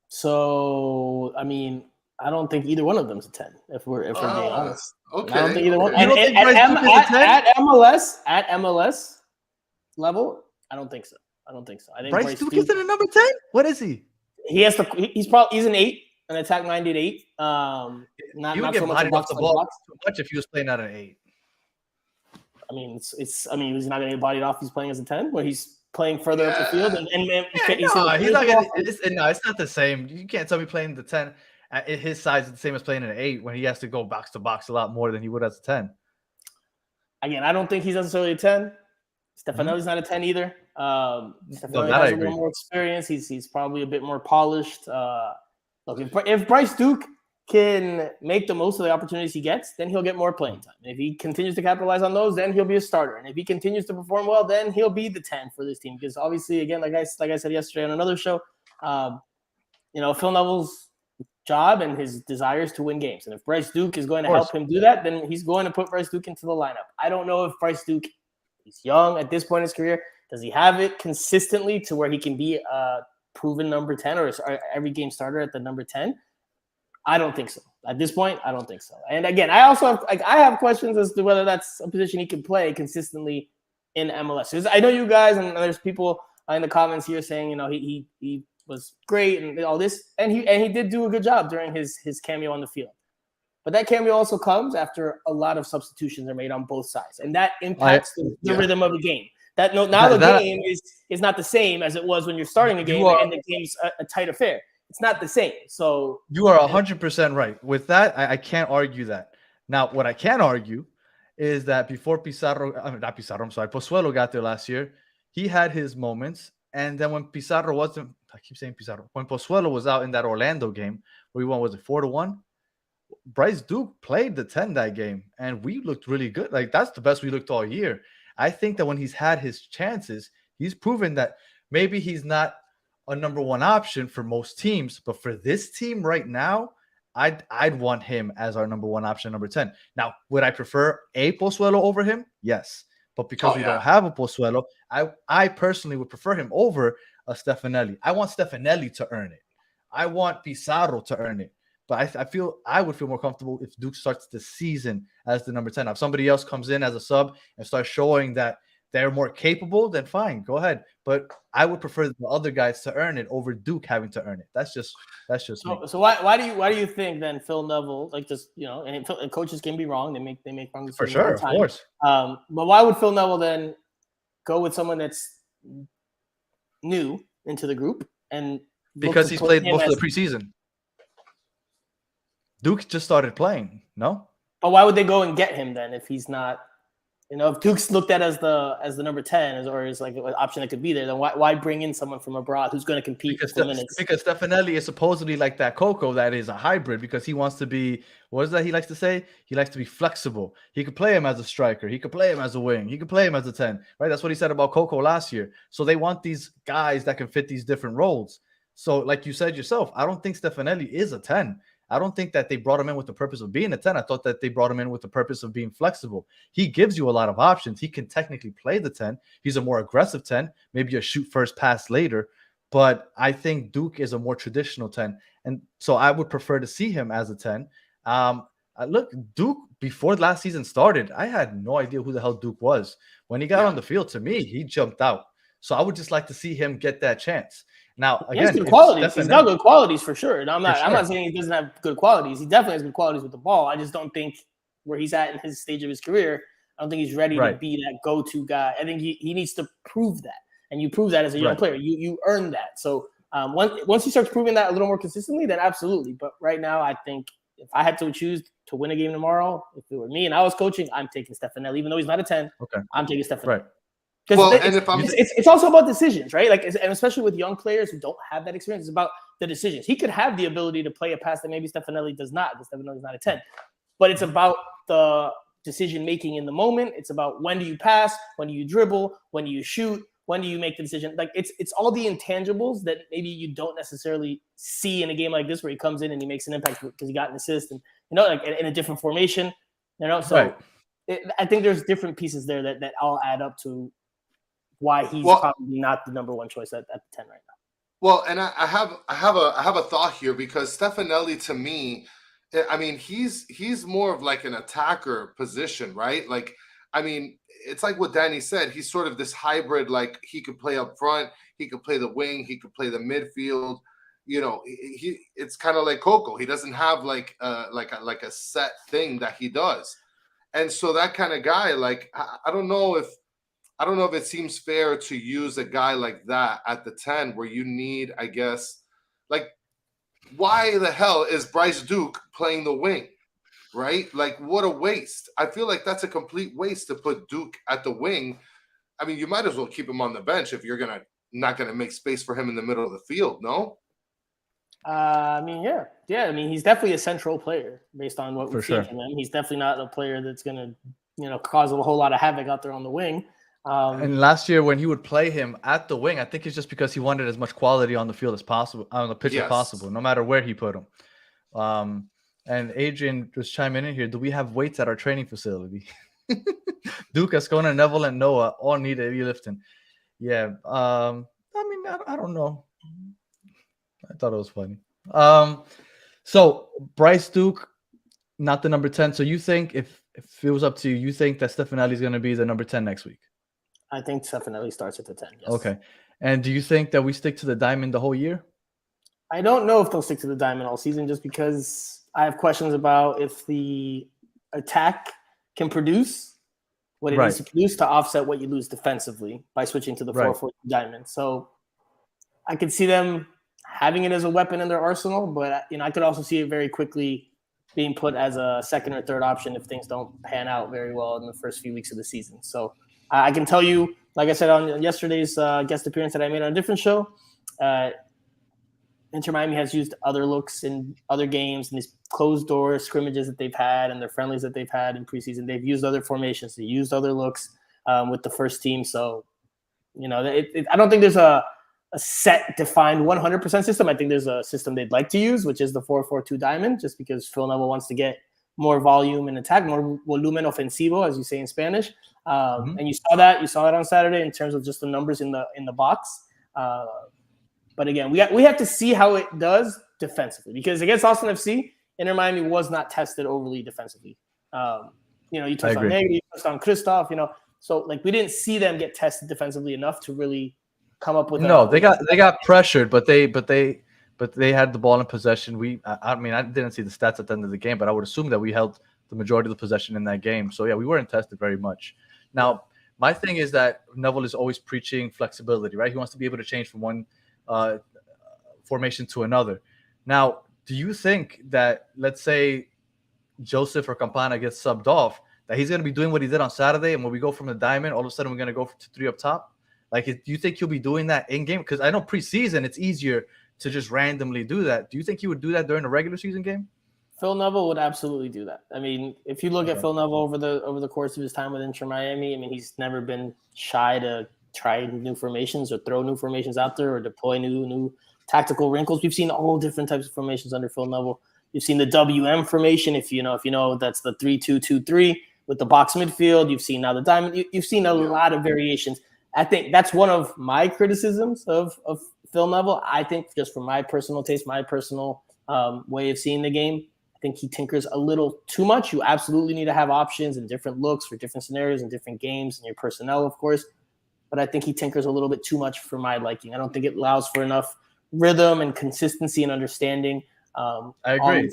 So, I mean, I don't think either one of them's a 10, if we're being honest. Okay. I don't think either one. You don't think At Bryce Duke is a 10? MLS level, I don't think so. I think Bryce Duke isn't a number 10? What is he? He's an 8, an attack minded 8. Not get so much bodied off the ball box. too much if he was playing at an 8. I mean, he's not going to get bodied off. He's playing as a 10, where he's playing further up the field, he's not gonna. It's not the same. You can't tell me playing the 10 at his size is the same as playing an 8 when he has to go box to box a lot more than he would as a 10. Again, I don't think he's necessarily a 10. Stefanelli's not a 10 either. Stefanelli has a little more experience. He's probably a bit more polished. Look, if Bryce Duke can make the most of the opportunities he gets, then he'll get more playing time. And if he continues to capitalize on those, then he'll be a starter. And if he continues to perform well, then he'll be the 10 for this team. Because obviously, again, like I said yesterday on another show, Phil Neville's job and his desire is to win games. And if Bryce Duke is going to help him do that, then he's going to put Bryce Duke into the lineup. I don't know if Bryce Duke, he's young at this point in his career. Does he have it consistently to where he can be a proven number 10 or every game starter at the number 10? I don't think so. At this point, I don't think so. And again, I also have questions as to whether that's a position he can play consistently in MLS. Because I know you guys, and there's people in the comments here saying, he was great and all this, and he did do a good job during his cameo on the field. But that cameo also comes after a lot of substitutions are made on both sides, and that impacts the rhythm of the game. The game is not the same as it was when you're starting the game and the game's a tight affair. It's not the same. So you are 100% right. With that, I can't argue that. Now, what I can argue is that before Pozuelo got there last year, he had his moments. And then when Pizarro wasn't, I keep saying Pizarro, when Pozuelo was out in that Orlando game, where we won, was it 4-1? Bryce Duke played the 10 that game, and we looked really good. Like, that's the best we looked all year. I think that when he's had his chances, he's proven that maybe he's not a number 1 option for most teams, but for this team right now, I'd want him as our number 1 option, number 10. Now, would I prefer a Pozuelo over him? Yes, but because we don't have a Pozuelo, I personally would prefer him over a Stefanelli. I want Stefanelli to earn it. I want Pizarro to earn it. But I would feel more comfortable if Duke starts the season as the number 10. Now, if somebody else comes in as a sub and starts showing that they're more capable, then fine, go ahead. But I would prefer the other guys to earn it over Duke having to earn it. That's just me. So why do you think then Phil Neville, and coaches can be wrong, they make wrong decisions for sure, of course. But why would Phil Neville then go with someone that's new into the group and because he's played most of the preseason? Duke just started playing, no? But why would they go and get him then if he's not? If Duke's looked at as the number 10 or as like an option that could be there, then why bring in someone from abroad who's going to compete for minutes? Because Stefanelli is supposedly like that Coco that is a hybrid because he wants to be, what is that he likes to say? He likes to be flexible. He could play him as a striker. He could play him as a wing. He could play him as a 10, right? That's what he said about Coco last year. So they want these guys that can fit these different roles. So like you said yourself, I don't think Stefanelli is a 10. I don't think that they brought him in with the purpose of being a 10. I thought that they brought him in with the purpose of being flexible. He gives you a lot of options. He can technically play the 10. He's a more aggressive 10, maybe a shoot first, pass later. But I think Duke is a more traditional 10. And so I would prefer to see him as a 10. Look, Duke, before last season started, I had no idea who the hell Duke was. When he got on the field, to me, he jumped out. So I would just like to see him get that chance. Now, again, he has good qualities. He's got good qualities for sure. And I'm not saying he doesn't have good qualities. He definitely has good qualities with the ball. I just don't think where he's at in his stage of his career, I don't think he's ready to be that go-to guy. I think he needs to prove that. And you prove that as a young player. You earn that. So once he starts proving that a little more consistently, then absolutely. But right now, I think if I had to choose to win a game tomorrow, if it were me and I was coaching, I'm taking Stefanelli. Even though he's not a 10, I'm taking Stefanelli. Right. Because it's also about decisions, right? Like, and especially with young players who don't have that experience, it's about the decisions. He could have the ability to play a pass that maybe Stefanelli does not, because Stefanelli's not a 10. But it's about the decision-making in the moment. It's about when do you pass, when do you dribble, when do you shoot, when do you make the decision? Like, it's all the intangibles that maybe you don't necessarily see in a game like this where he comes in and he makes an impact because he got an assist and, like in a different formation, So I think there's different pieces there that all add up to why he's probably not the number one choice at the 10 right now. Well, and I have a thought here, because Stefanelli, to me, I mean, he's more of like an attacker position, right? Like, I mean, it's like what Danny said. He's sort of this hybrid. Like, he could play up front, he could play the wing, he could play the midfield. It's kind of like Coco. He doesn't have like a set thing that he does, and so that kind of guy. Like, I don't know if it seems fair to use a guy like that at the 10, where you need, I guess, like, why the hell is Bryce Duke playing the wing, right? Like, what a waste. I feel like that's a complete waste to put Duke at the wing. I mean, you might as well keep him on the bench if you're not gonna make space for him in the middle of the field, no? I mean, yeah. I mean, he's definitely a central player based on what we've seen from him. He's definitely not a player that's gonna, cause a whole lot of havoc out there on the wing. And last year when he would play him at the wing, I think it's just because he wanted as much quality on the field as possible, on the pitch as possible, no matter where he put him. And Adrian was chiming in here. Do we have weights at our training facility? Duke, Ascona, Neville, and Noah all need heavy lifting. Yeah. I mean, I don't know. I thought it was funny. So Bryce Duke, not the number 10. So you think if it was up to you, you think that Stefanelli is going to be the number 10 next week? I think Stefanelli starts at the 10. Yes. Okay. And do you think that we stick to the diamond the whole year? I don't know if they'll stick to the diamond all season, just because I have questions about if the attack can produce what it needs to produce to offset what you lose defensively by switching to the 4-4 diamond. So I could see them having it as a weapon in their arsenal, but I could also see it very quickly being put as a second or third option if things don't pan out very well in the first few weeks of the season. So I can tell you, like I said on yesterday's guest appearance that I made on a different show, Inter Miami has used other looks in other games and these closed door scrimmages that they've had and their friendlies that they've had in preseason. They've used other formations. They used other looks with the first team. So, I don't think there's a set defined 100% system. I think there's a system they'd like to use, which is the 4-4-2 diamond, just because Phil Neville wants to get more volume and attack, more volumen ofensivo, as you say in Spanish. And you saw that on Saturday in terms of just the numbers in the box. But again, we have to see how it does defensively, because against Austin FC, Inter Miami was not tested overly defensively. You touched on Negri, you touched on Christoph, so like we didn't see them get tested defensively enough to really come up with. They got pressured, but they had the ball in possession. I mean, I didn't see the stats at the end of the game, but I would assume that we held the majority of the possession in that game. So yeah, we weren't tested very much. Now, my thing is that Neville is always preaching flexibility, right? He wants to be able to change from one formation to another. Now, do you think that, let's say Joseph or Campana gets subbed off, that he's going to be doing what he did on Saturday, and when we go from the diamond, all of a sudden we're going to go to 3 up top? Like, do you think he'll be doing that in game? Because I know preseason it's easier to just randomly do that. Do you think he would do that during a regular season game? Phil Neville would absolutely do that. I mean, if you look at Phil Neville over the course of his time with Inter Miami, I mean, he's never been shy to try new formations or throw new formations out there or deploy new tactical wrinkles. We've seen all different types of formations under Phil Neville. You've seen the WM formation. If you know that's the 3-2-2-3 with the box midfield. You've seen now the diamond. You've seen a lot of variations. I think that's one of my criticisms of Phil Neville. I think just from my personal taste, my personal way of seeing the game, I think he tinkers a little too much. You absolutely need to have options and different looks for different scenarios and different games and your personnel, of course. But I think he tinkers a little bit too much for my liking. I don't think it allows for enough rhythm and consistency and understanding. I agree.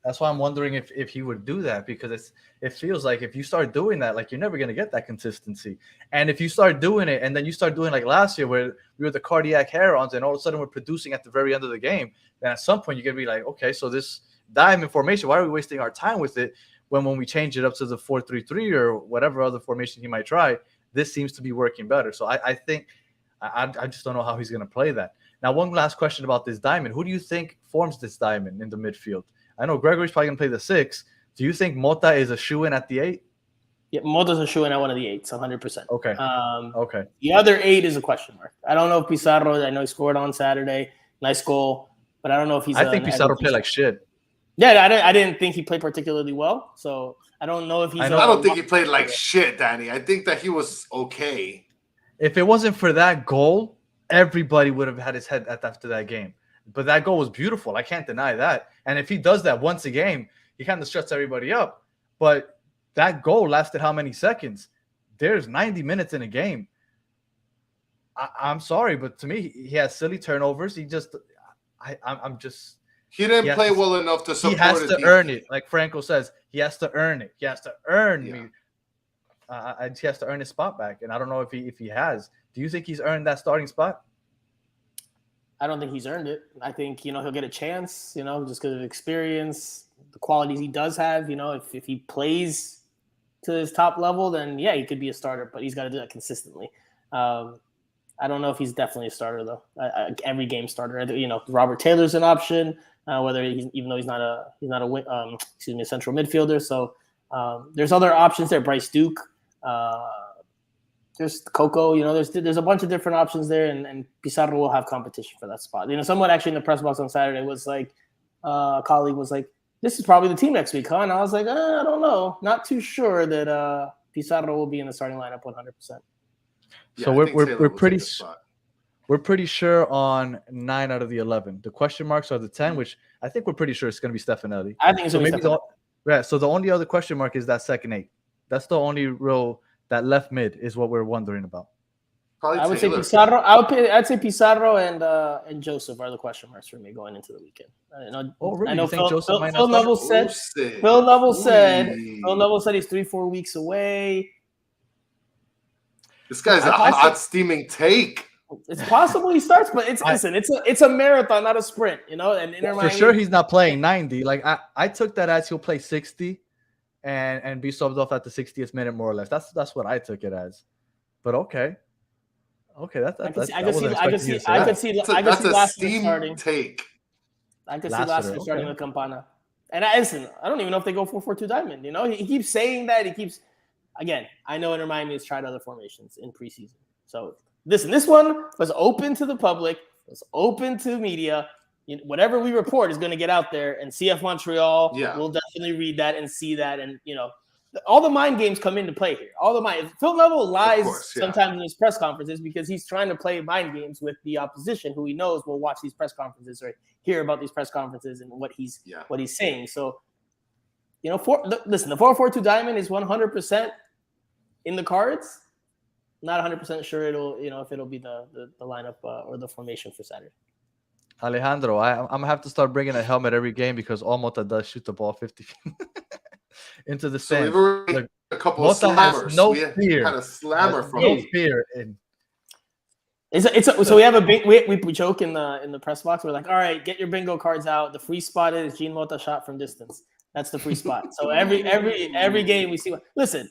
That's why I'm wondering if he would do that, because it feels like if you start doing that, like, you're never going to get that consistency. And if you start doing it and then you start doing like last year where we were the cardiac heron and all of a sudden we're producing at the very end of the game, then at some point you're going to be like, okay, so this diamond formation, why are we wasting our time with it when we change it up to the 4-3-3 or whatever other formation he might try, this seems to be working better. So I think I just don't know how he's going to play that. Now, one last question about this diamond. Who do you think forms this diamond in the midfield? I know Gregory's probably going to play the 6. Do you think Mota is a shoo-in at the 8? Yeah, Mota's a shoo-in at one of the 8s, 100%. Okay. Okay. The other 8 is a question mark. I don't know if Pizarro, I know he scored on Saturday. Nice goal. But I don't know if he's I think Pizarro played like shit. Yeah, I didn't think he played particularly well. So I don't know if he's. I don't think he played like shit, Danny. I think that he was okay. If it wasn't for that goal, everybody would have had his head after that game. But that goal was beautiful. I can't deny that. And if he does that once a game, he kind of shuts everybody up. But that goal lasted how many seconds? There's 90 minutes in a game. I'm sorry, but to me, he has silly turnovers. He didn't play well enough to support. He has to earn it, like Franco says. He has to earn it. He has to earn me. He has to earn his spot back, and I don't know if he has. Do you think he's earned that starting spot? I don't think he's earned it. I think he'll get a chance. Just because of experience, the qualities he does have. If he plays to his top level, then yeah, he could be a starter. But he's got to do that consistently. I don't know if he's definitely a starter though. Every game starter. Robert Taylor's an option. Whether even though he's not a central midfielder. So there's other options there. Bryce Duke. There's Coco. There's a bunch of different options there, and Pizarro will have competition for that spot. Someone actually in the press box on Saturday was like, a colleague was like, "This is probably the team next week, huh?" And I was like, I don't know, not too sure that Pizarro will be in the starting lineup 100%. So we're pretty sure on 9 out of the 11. The question marks are the 10, which I think we're pretty sure it's going to be Stefanelli. I think it's going to be Stefanelli. So the only other question mark is that second 8. That's the only real, that left mid is what we're wondering about. Probably I would Taylor. say Pizarro. I'd say Pizarro and Joseph are the question marks for me going into the weekend. Really? I know You think Joseph might not Phil Neville start? said. Phil Neville said he's 3-4 weeks away. This guy's a hot steaming take. It's possible he starts, but it's a marathon, not a sprint, And for sure he's not playing 90. Like I took that as he'll play 60 and be subbed off at the 60th minute, more or less. That's what I took it as. But okay, that's I could see Lassiter starting. Take. I could see Lassiter starting with Campana. And I don't even know if they go 4-4-2 diamond. He keeps saying that. Again, I know Inter Miami has tried other formations in preseason. So this one was open to the public, was open to media. Whatever we report is going to get out there, and CF Montreal will definitely read that and see that. And, all the mind games come into play here. All the mind. Phil Neville lies sometimes in his press conferences because he's trying to play mind games with the opposition, who he knows will watch these press conferences or hear about these press conferences and what he's saying. So, the 4-4-2 diamond is 100% in the cards. Not 100% sure if it'll be the lineup or the formation for Saturday. Alejandro, I'm gonna have to start bringing a helmet every game because all Mota does shoot the ball 50 feet into the stand. So we've already a couple of slammers. No fear. Had a slammer from no fear. So we have a big we joke in the press box. We're like, all right, get your bingo cards out. The free spot is Jean Mota shot from distance. That's the free spot. So every game we see. Listen,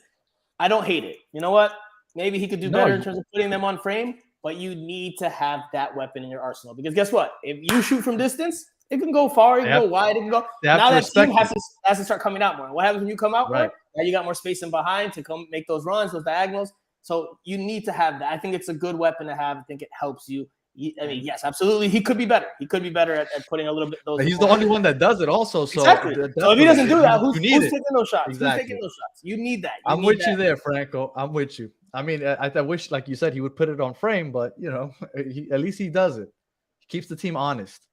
I don't hate it. You know what? Maybe he could do better in terms of putting them on frame, but you need to have that weapon in your arsenal because guess what? If you shoot from distance, it can go far, it can go wide, it can go. Now that team has to start coming out more. What happens when you come out more? Now you got more space in behind to come make those runs, those diagonals. So you need to have that. I think it's a good weapon to have. I think it helps you. I mean, yes, absolutely. He could be better. He could be better at putting a little bit. Those He's the only one that does it also. So exactly. So if he doesn't do that, who's it. taking those shots? Exactly. Who's taking those shots? You need that. I'm with you there, Franco. I'm with you. I mean, I wish, like you said, he would put it on frame, but at least he does it. He keeps the team honest.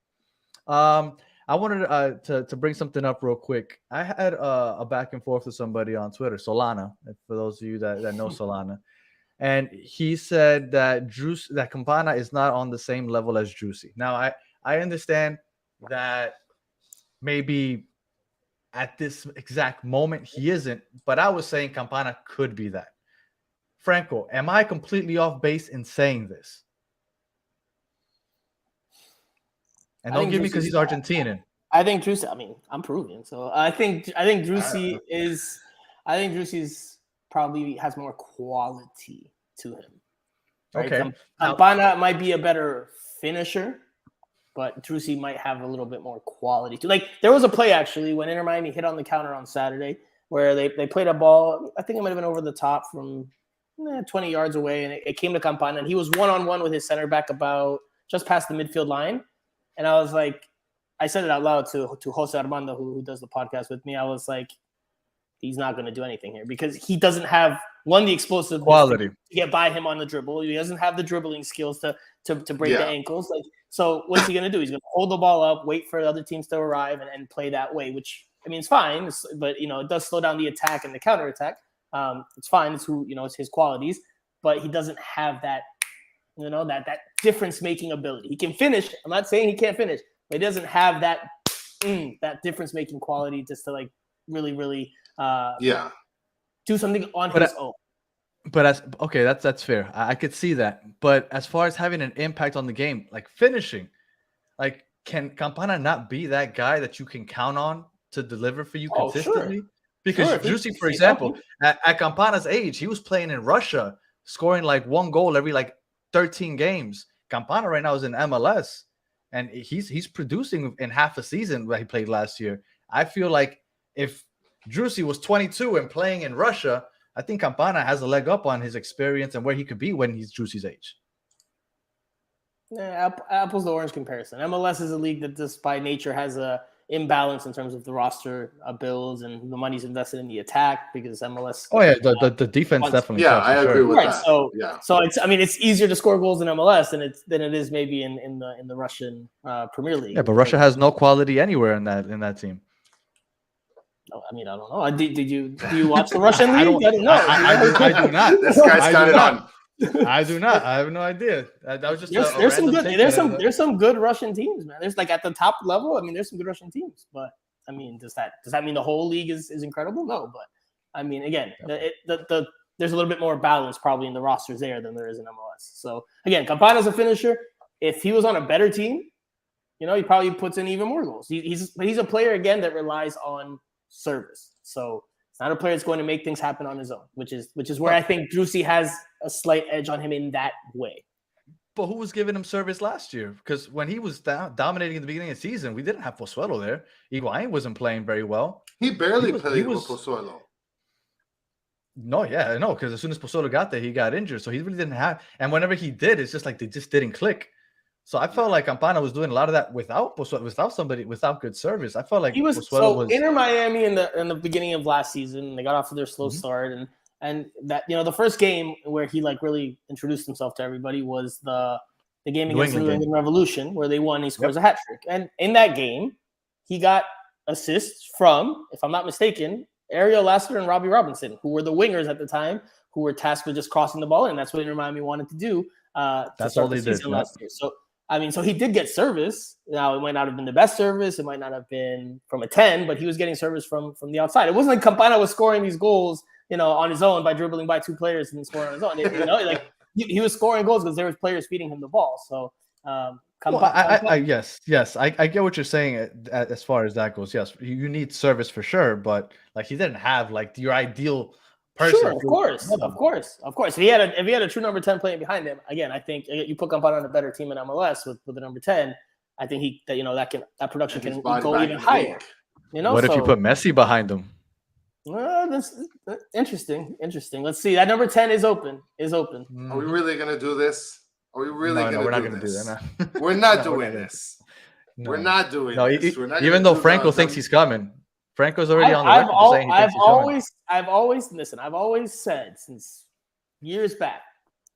I wanted to bring something up real quick. I had a back and forth with somebody on Twitter, Solana, for those of you that know Solana, and he said that Campana is not on the same level as Juicy. Now, I understand that maybe at this exact moment he isn't, but I was saying Campana could be that. Franco, am I completely off base in saying this? And don't give me because he's Argentinian. I think Drusi. I mean, I'm Peruvian, so I think Drusi is. I think Drusi's probably has more quality to him. Right? Okay, Campana might be a better finisher, but Drusi might have a little bit more quality too. Like there was a play actually when Inter Miami hit on the counter on Saturday where they played a ball. I think it might have been over the top from 20 yards away, and it came to Campana, and he was one-on-one with his center back about just past the midfield line. And I was like, I said it out loud to Jose Armando, who does the podcast with me. I was like, he's not going to do anything here because he doesn't have, the explosive quality to get by him on the dribble. He doesn't have the dribbling skills to break the ankles. Like, so what's he going to do? He's going to hold the ball up, wait for the other teams to arrive, and play that way, which, I mean, it's fine. But, it does slow down the attack and the counterattack. It's fine. It's it's his qualities, but he doesn't have that, that difference-making ability. He can finish. I'm not saying he can't finish, but he doesn't have that difference-making quality just to like really, really do something on his own. But that's fair. I could see that. But as far as having an impact on the game, like finishing, like can Campana not be that guy that you can count on to deliver for you consistently? Sure. Because Juicy, for example, at Campana's age, he was playing in Russia, scoring like one goal every like 13 games. Campana right now is in MLS, and he's producing in half a season that he played last year. I feel like if Juicy was 22 and playing in Russia, I think Campana has a leg up on his experience and where he could be when he's Juicy's age. Yeah, apples to orange comparison. MLS is a league that just by nature has a imbalance in terms of the roster builds and the money's invested in the attack because MLS. Oh yeah, the defense definitely. Yeah, I agree with that. So it's easier to score goals in MLS than it is maybe in the Russian Premier League. Yeah, but Russia has no quality anywhere in that team. I mean, I don't know. Do you watch the Russian league? I don't know. I do not. This guy's got it on. I do not. I have no idea. That was just there's some good Russian teams, man. There's like at the top level. I mean, there's some good Russian teams, but I mean, does that mean the whole league is incredible? No, but I mean, again, there's a little bit more balance probably in the rosters there than there is in MLS. So again, Campana's a finisher. If he was on a better team, he probably puts in even more goals. He's a player again that relies on service. So it's not a player that's going to make things happen on his own, which is where I think Drusi has a slight edge on him in that way. But who was giving him service last year? Because when he was dominating at the beginning of the season, we didn't have Pozuelo there. Higuain wasn't playing very well. He barely played with Pozuelo. No, because as soon as Pozuelo got there, he got injured. So he really didn't have. And whenever he did, it's just like they just didn't click. So I felt like Campana was doing a lot of that without good service. I felt like Pozuelo was Inter Miami in the beginning of last season. They got off to their slow start, and that the first game where he like really introduced himself to everybody was the game against the New England Revolution where they won. He scores a hat trick, and in that game he got assists from, if I'm not mistaken, Ariel Lassiter and Robbie Robinson, who were the wingers at the time, who were tasked with just crossing the ball, and that's what Inter Miami wanted to do. That's all they did last year. So. I mean, so he did get service. Now, it might not have been the best service. It might not have been from a 10, but he was getting service from the outside. It wasn't like Campana was scoring these goals, on his own by dribbling by two players and scoring on his own. He was scoring goals because there was players feeding him the ball. So, yes, I get what you're saying as far as that goes. Yes, you need service for sure, but like he didn't have like your ideal person. Sure, of course. If he had a true number 10 playing behind him, again, I think you put Campana on a better team in MLS with the number 10. I think that production can go even higher. What if you put Messi behind him? That's interesting. Let's see. That number 10 is open. Are we really gonna do this? Are we really No, going we're not to going do to do this? that. No. We're not No, we're doing not this. No. We're not doing No, this. We're not even gonna though do Franco the- thinks he's coming. Franco's already on the I've, record al- saying he thinks he's coming. I've always listen. I've always said since years back,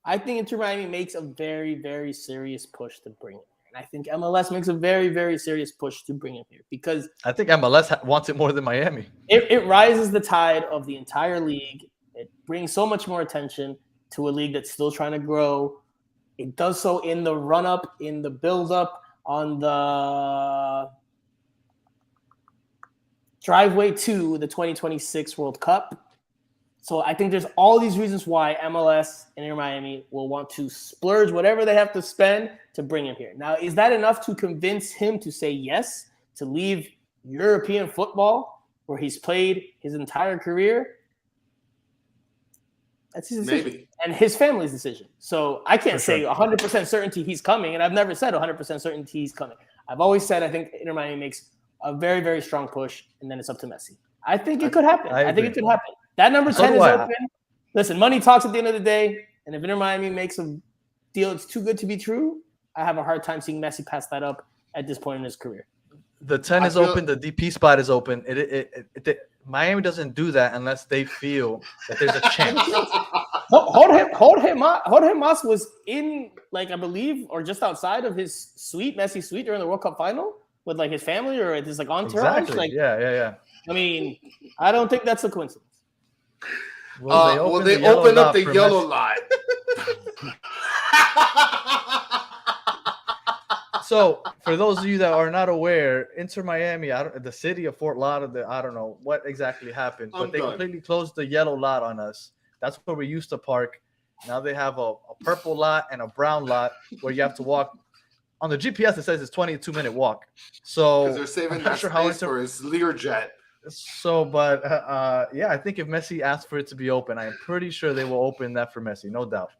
I think Inter Miami makes a very, very serious push to bring him here, and I think MLS makes a very, very serious push to bring him here because I think MLS wants it more than Miami. it rises the tide of the entire league. It brings so much more attention to a league that's still trying to grow. It does so in the run-up, in the build-up, on the driveway to the 2026 World Cup. So I think there's all these reasons why MLS and Inter Miami will want to splurge whatever they have to spend to bring him here. Now, is that enough to convince him to say yes, to leave European football where he's played his entire career? That's his decision. Maybe. And his family's decision. So I can't For say sure. 100% certainty he's coming, and I've never said 100% certainty he's coming. I've always said I think Inter Miami makes a very, very strong push, and then it's up to Messi. I think it could happen. I I think it agree. could happen. That number So 10 do is I. open. Listen, money talks at the end of the day, and if Inter Miami makes a deal that's too good to be true, I have a hard time seeing Messi pass that up at this point in his career. The 10 I is feel- open. The DP spot is open. Miami doesn't do that unless they feel that there's a chance. Jorge Mas was in, like, I believe, or just outside of his suite, Messi suite during the World Cup final with like his family or his like entourage. Exactly. Like, Yeah. I mean, I don't think that's a coincidence. Will they the yellow open up lot the for yellow Messi? line. So, for those of you that are not aware, Inter Miami, the city of Fort Lauderdale, I don't know what exactly happened, but I'm they done. completely closed the yellow lot on us. That's where we used to park. Now they have a purple lot and a brown lot where you have to walk. On the GPS, it says it's 22-minute walk. So Because they're saving I'm not that sure how space for his Learjet. So, but yeah, I think if Messi asks for it to be open, I am pretty sure they will open that for Messi, no doubt.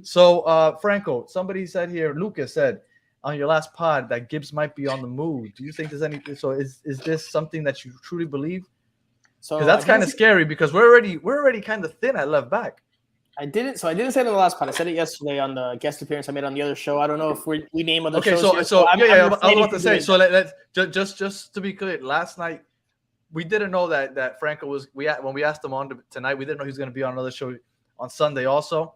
So, Franco, somebody said here, Lucas said on your last pod that Gibbs might be on the move. Do you think there's anything? So, is this something that you truly believe? So Because that's kind of scary because we're already kind of thin at left back. I didn't say it in the last pod. I said it yesterday on the guest appearance I made on the other show. I don't know if we name other Okay, shows. so here, so I'm I was refraining about to from say. doing So that. let's just to be clear, last night we didn't know that Franco was. When we asked him on tonight, we didn't know he was going to be on another show on Sunday also.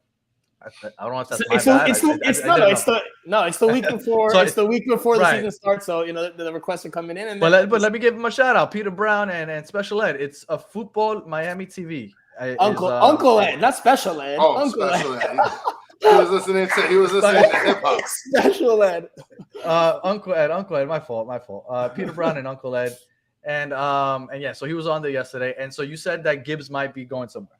I don't know if that's my bad. It's the week before. So it's the week before the right. season starts. So the requests are coming in. And But let me give him a shout out, Peter Brown and Special Ed. It's a football Miami TV. Uncle Ed, not Special Ed. Oh, Uncle special ed. He was listening to hip hop. Special Ed. Uncle Ed. My fault. Peter Brown and Uncle Ed, and yeah. So he was on there yesterday, and so you said that Gibbs might be going somewhere.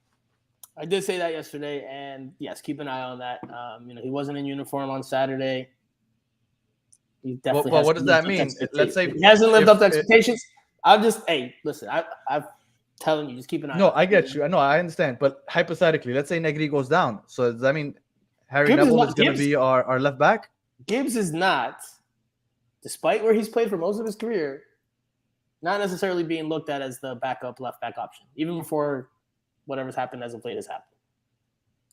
I did say that yesterday, and yes, keep an eye on that. He wasn't in uniform on Saturday. He definitely. Well, what does that mean? Let's say he hasn't lived up to expectations. Listen. I'm telling you, just keep an eye. No, on I get you. I know, I understand. But hypothetically, let's say Negri goes down. So does that mean Harry Gibbs Neville is is going to be our left back? Gibbs is not, despite where he's played for most of his career, not necessarily being looked at as the backup left back option, even before whatever's happened as of late has happened.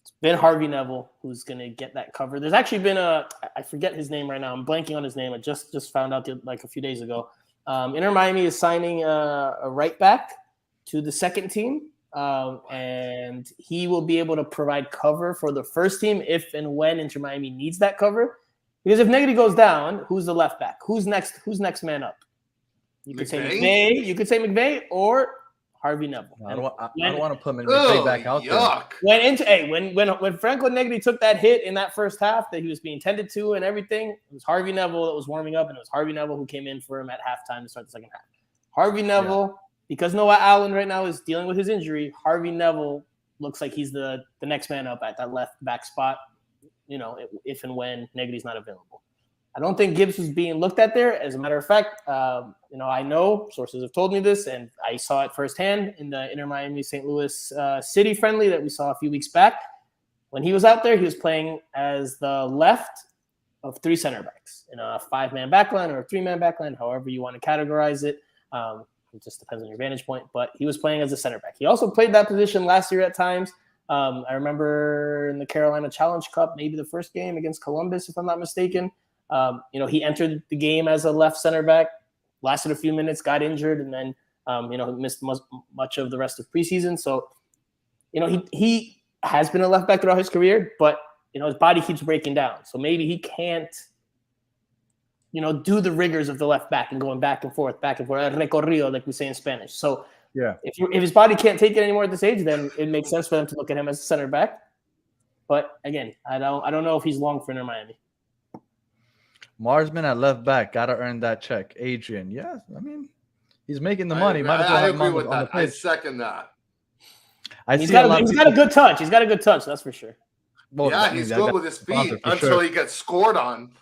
It's been Harvey Neville who's going to get that cover. There's actually been I forget his name right now. I'm blanking on his name. I just found out like a few days ago. Inter Miami is signing a right back to the second team, and he will be able to provide cover for the first team if and when Inter Miami needs that cover. Because if Negri goes down, who's the left back? Who's next man up? You could say McVay. You could say McVay or Harvey Neville. I don't want to put McVay back out there. When Franco Negri took that hit in that first half that he was being tended to and everything, it was Harvey Neville that was warming up, and it was Harvey Neville who came in for him at halftime to start the second half. Harvey Neville, because Noah Allen right now is dealing with his injury, Harvey Neville looks like he's the next man up at that left back spot, if and when Negri's not available. I don't think Gibbs was being looked at there. As a matter of fact, I know sources have told me this, and I saw it firsthand in the Inter Miami St. Louis City friendly that we saw a few weeks back. When he was out there, he was playing as the left of three center backs in a 5-man backline or a 3-man backline, however you want to categorize it. It just depends on your vantage point, but he was playing as a center back. He also played that position last year at times I remember in the Carolina Challenge Cup, maybe the first game against Columbus, if I'm not mistaken. He entered the game as a left center back, lasted a few minutes, got injured, and then missed much of the rest of preseason. So, he has been a left back throughout his career, but his body keeps breaking down. So maybe he can't, do the rigors of the left back and going back and forth, recorrido, like we say in Spanish. So Yeah. If his body can't take it anymore at this age, then it makes sense for them to look at him as a center back. But again, I don't know if he's long for Inter Miami. Marsman at left back, gotta earn that check. Adrian, yeah, I mean, he's making the money. I agree with that. I second that. He's got a good touch. He's got a good touch, that's for sure. Well, he's good with his feet until he gets scored on.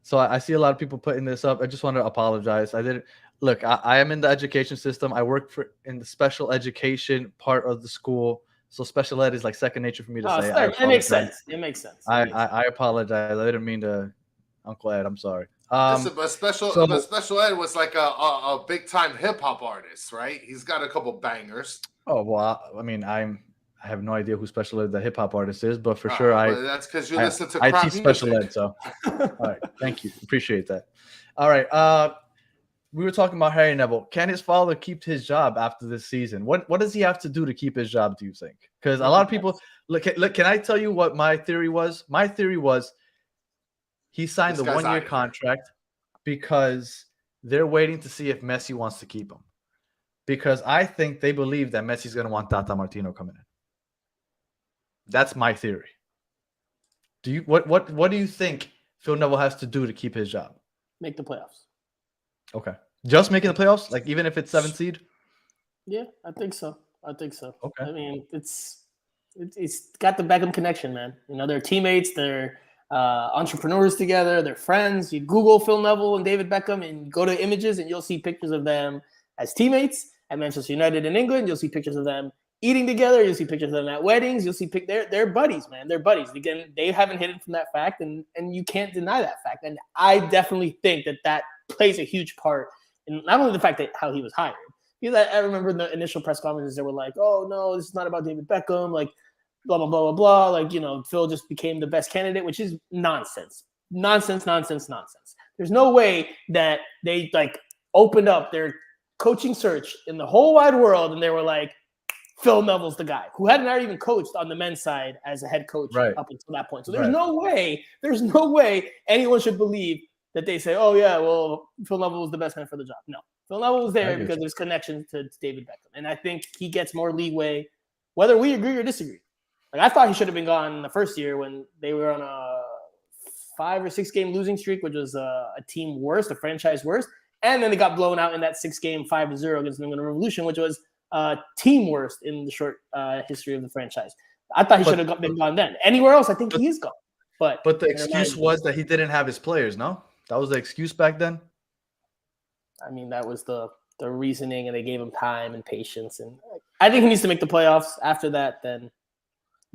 So I see a lot of people putting this up. I just want to apologize. I didn't look. I am in the education system. I work in the special education part of the school. So special ed is like second nature for me to say. It makes sense. It makes sense. I apologize. I didn't mean to. Uncle Ed, I'm sorry. But special ed was like a big time hip hop artist, right? He's got a couple bangers. Oh well, I mean, I have no idea who special ed the hip hop artist is, but for sure that's because you listen to. I teach special ed, so all right, thank you, appreciate that. All right, we were talking about Harry Neville. Can his father keep his job after this season? What does he have to do to keep his job? Do you think? Because a lot of people look. Can I tell you what my theory was? My theory was. He signed the 1-year contract because they're waiting to see if Messi wants to keep him. Because I think they believe that Messi's going to want Tata Martino coming in. That's my theory. What do you think Phil Neville has to do to keep his job? Make the playoffs. Okay. Just making the playoffs? Like even if it's 7th seed? Yeah, I think so. Okay. I mean, it's got the Beckham connection, man. They're teammates, they're entrepreneurs together, they're friends. You Google Phil Neville and David Beckham and go to images and you'll see pictures of them as teammates at Manchester United in England. You'll see pictures of them eating together. You'll see pictures of them at weddings. You'll see they're buddies, man. They're buddies. Again, they haven't hidden from that fact, and you can't deny that fact. And I definitely think that plays a huge part in not only the fact that how he was hired. Because I remember in the initial press conferences, they were like, "Oh no, this is not about David Beckham." Like, blah, blah, blah, blah, blah. Like, Phil just became the best candidate, which is nonsense. Nonsense. There's no way that they opened up their coaching search in the whole wide world and they were like, Phil Neville's the guy who hadn't even coached on the men's side as a head coach up until that point. So there's no way anyone should believe that they say, oh yeah, well, Phil Neville was the best man for the job. No, Phil Neville was there because of his connection to David Beckham. And I think he gets more leeway, whether we agree or disagree. I thought he should have been gone the first year when they were on a 5 or 6 game losing streak, which was a team worst, a franchise worst. And then they got blown out in that 6-game 5-0 against the England Revolution, which was team worst in the short history of the franchise. I thought he should have been gone then. Anywhere else, I think he is gone. But the excuse was that he didn't have his players, no? That was the excuse back then? I mean, that was the reasoning, and they gave him time and patience. And I think he needs to make the playoffs. After that, then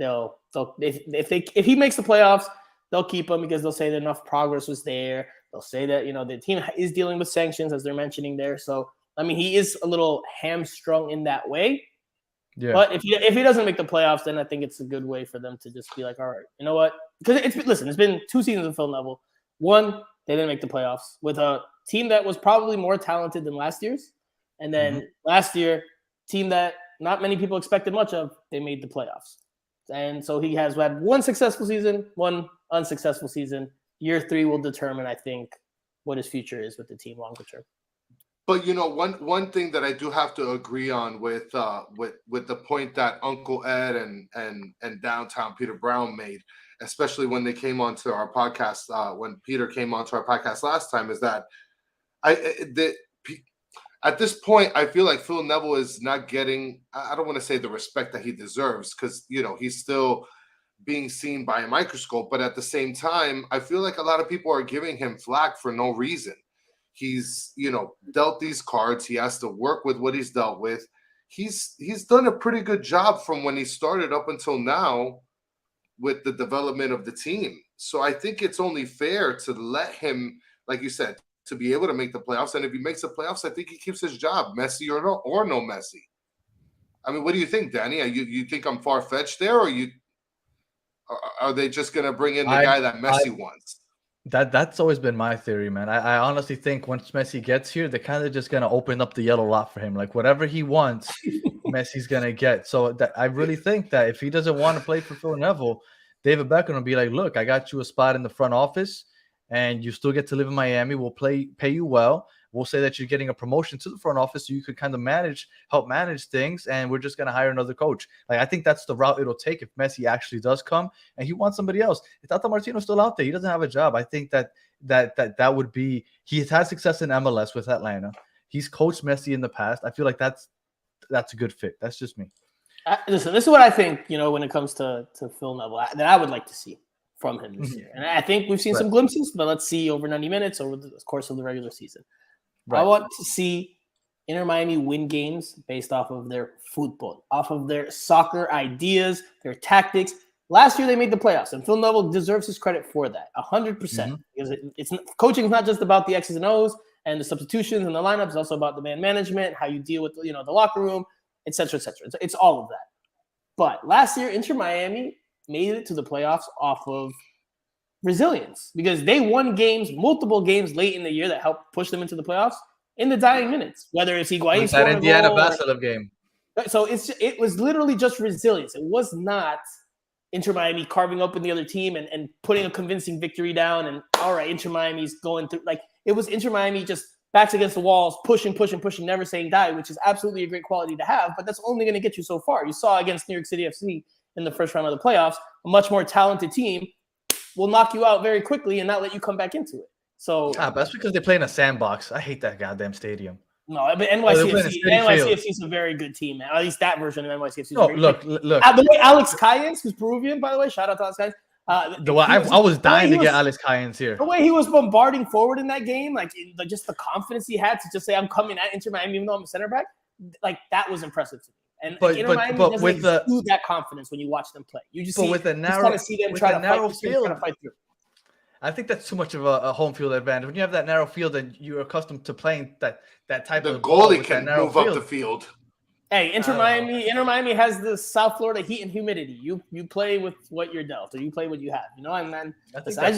if he makes the playoffs, they'll keep him because they'll say that enough progress was there. They'll say that the team is dealing with sanctions, as they're mentioning there. So I mean, he is a little hamstrung in that way. Yeah. But if he doesn't make the playoffs, then I think it's a good way for them to just be like, all right, you know what? Because it's been 2 seasons of Phil Neville. One, they didn't make the playoffs with a team that was probably more talented than last year's, and then last year, team that not many people expected much of, they made the playoffs. And so he has had 1 successful season, 1 unsuccessful season. Year 3 will determine, I think, what his future is with the team longer term. But one thing that I do have to agree on with the point that Uncle Ed and Downtown Peter Brown made, especially when they came onto our podcast, when Peter came onto our podcast last time, is that at this point, I feel like Phil Neville is not getting, I don't want to say the respect that he deserves, because, he's still being seen by a microscope. But at the same time, I feel like a lot of people are giving him flack for no reason. He's, dealt these cards. He has to work with what he's dealt with. He's done a pretty good job from when he started up until now with the development of the team. So I think it's only fair to let him, like you said, to be able to make the playoffs. And if he makes the playoffs, I think he keeps his job, Messi or no Messi. I mean, what do you think, Danny? You think I'm far fetched there, or are they just gonna bring in the guy that Messi wants? That's always been my theory, man. I honestly think once Messi gets here, they're kind of just gonna open up the yellow lot for him. Like whatever he wants, Messi's gonna get. So I really think that if he doesn't want to play for Phil Neville, David Beckham will be like, "Look, I got you a spot in the front office, and you still get to live in Miami. We'll pay you well. We'll say that you're getting a promotion to the front office, so you could kind of help manage things, and we're just gonna hire another coach." Like I think that's the route it'll take if Messi actually does come, and he wants somebody else. If Tata Martino's still out there, he doesn't have a job. I think that would be. He's had success in MLS with Atlanta. He's coached Messi in the past. I feel like that's a good fit. That's just me. Listen, this is what I think. When it comes to Phil Neville, that I would like to see from him this year, and I think we've seen some glimpses. But let's see over 90 minutes over the course of the regular season. Right. I want to see Inter Miami win games based off of their football, off of their soccer ideas, their tactics. Last year they made the playoffs, and Phil Neville deserves his credit for that, 100%. Because it's coaching is not just about the X's and O's and the substitutions and the lineups. It's also about the man management, how you deal with the locker room, et cetera, et cetera. It's all of that. But last year, Inter Miami made it to the playoffs off of resilience because they won multiple games late in the year that helped push them into the playoffs in the dying minutes, whether it's Higuaín that Indiana Vasilov game. So it was literally just resilience. It was not Inter Miami carving open the other team and putting a convincing victory down and all right, Inter Miami's going through. Like it was Inter Miami just backs against the walls, pushing, never saying die, which is absolutely a great quality to have, but that's only going to get you so far. You saw against New York City FC in the first round of the playoffs, a much more talented team will knock you out very quickly and not let you come back into it. So but that's because they play in a sandbox. I hate that goddamn stadium. No, but NYCFC is a very good team, man. At least that version of NYCFC. No, look. The way Alex Cayens, who's Peruvian, by the way, shout out to Alex Cayens. I was dying to get Alex Cayens here. The way he was bombarding forward in that game, just the confidence he had to just say, "I'm coming at Inter Miami," even though I'm a center back, that was impressive to me. And Inter Miami doesn't exude that confidence when you watch them play. You just see them try to fight through. I think that's too much of a home field advantage. When you have that narrow field and you're accustomed to playing that type of goalie can move up the field. Hey, Inter Miami has the South Florida heat and humidity. You play with what you're dealt, or you play what you have. And then I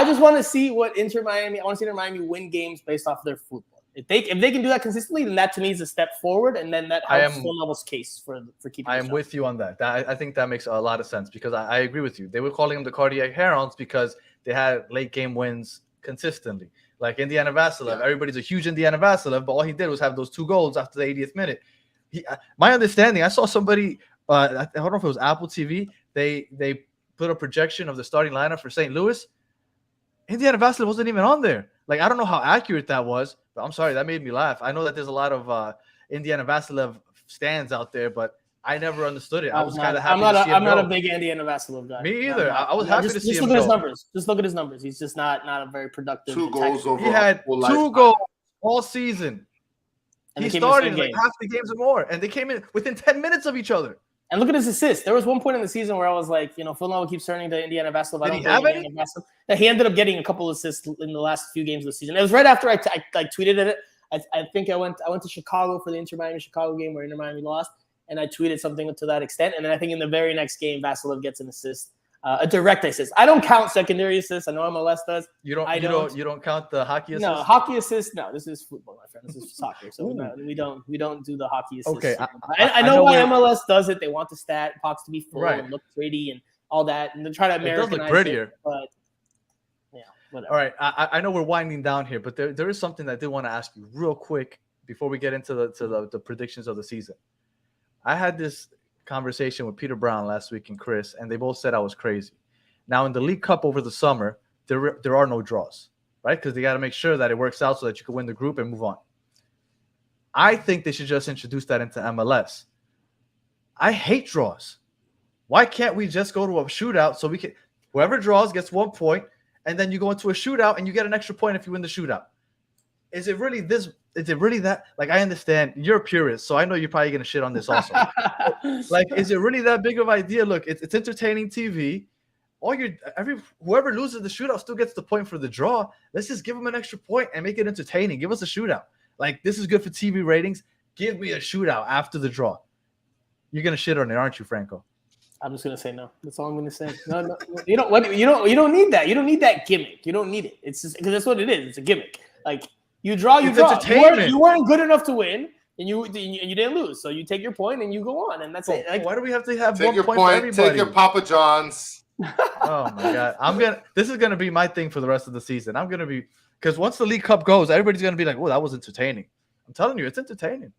just want to see what Inter Miami. I want to see Inter Miami win games based off their football. If they can do that consistently, then that to me is a step forward, and then that helps Phil Neville's case for keeping. I am with you on that. I think that makes a lot of sense because I agree with you. They were calling them the cardiac herons because they had late game wins consistently. Like Indiana Vasilov, everybody's a huge Indiana Vasilov, but all he did was have those 2 goals after the 80th minute. My understanding, I saw somebody, I don't know if it was Apple TV, they put a projection of the starting lineup for St. Louis. Indiana Vasilov wasn't even on there. Like, I don't know how accurate that was, but I'm sorry, that made me laugh. I know that there's a lot of Indiana Vasilov stands out there, but I never understood it. I was kind of happy to see him I'm not a big Indiana Vasilov guy. Me either. I was happy to see him look at his numbers. Just look at his numbers. He's just not a very productive. 2 goals over. He had 2 goals all season. He started like half the games or more, and they came in within 10 minutes of each other. And look at his assists. There was one point in the season where I was like, Phil Neville keeps turning to Indiana Vasilov. Did he have any? He ended up getting a couple of assists in the last few games of the season. It was right after I tweeted at it. I think I went to Chicago for the Inter Miami Chicago game where Inter Miami lost, and I tweeted something to that extent. And then I think in the very next game, Vasilov gets an assist, a direct assist. I don't count secondary assists. I know MLS does. You don't count the hockey assists? No, hockey assists. No, this is football, my friend. This is soccer. So we don't do the hockey assists. Okay, I know why MLS does it. They want the stat box to be full and look pretty and all that, and they try to Americanize it. Does look prettier, but whatever. All right, I know we're winding down here, but there is something that I did want to ask you real quick before we get into the predictions of the season. I had this conversation with Peter Brown last week and Chris, and they both said I was crazy. Now, in the League Cup over the summer, there are no draws, right? Because they got to make sure that it works out so that you can win the group and move on. I think they should just introduce that into MLS. I hate draws. Why can't we just go to a shootout so we can – whoever draws gets 1 point, and then you go into a shootout and you get an extra point if you win the shootout? Is it really this? Is it really that? Like, I understand you're a purist, so I know you're probably going to shit on this also. Like, is it really that big of an idea? Look, it's entertaining TV. Whoever loses the shootout still gets the point for the draw. Let's just give them an extra point and make it entertaining. Give us a shootout. Like, this is good for TV ratings. Give me a shootout after the draw. You're gonna shit on it, aren't you, Franco? I'm just gonna say no. That's all I'm gonna say. No. You don't. What? You don't need that. You don't need that gimmick. You don't need it. It's just because that's what it is. It's a gimmick. Like you draw, you It's draw. entertainment. You weren't good enough to win, and you didn't lose. So you take your point and you go on, and that's it. Like, Why do we have to have Take one your point for point. everybody? Take your Papa John's. Oh my god, this is gonna be my thing for the rest of the season. I'm gonna be because once the League Cup goes, everybody's gonna be like, "Oh, that was entertaining." I'm telling you, it's entertaining.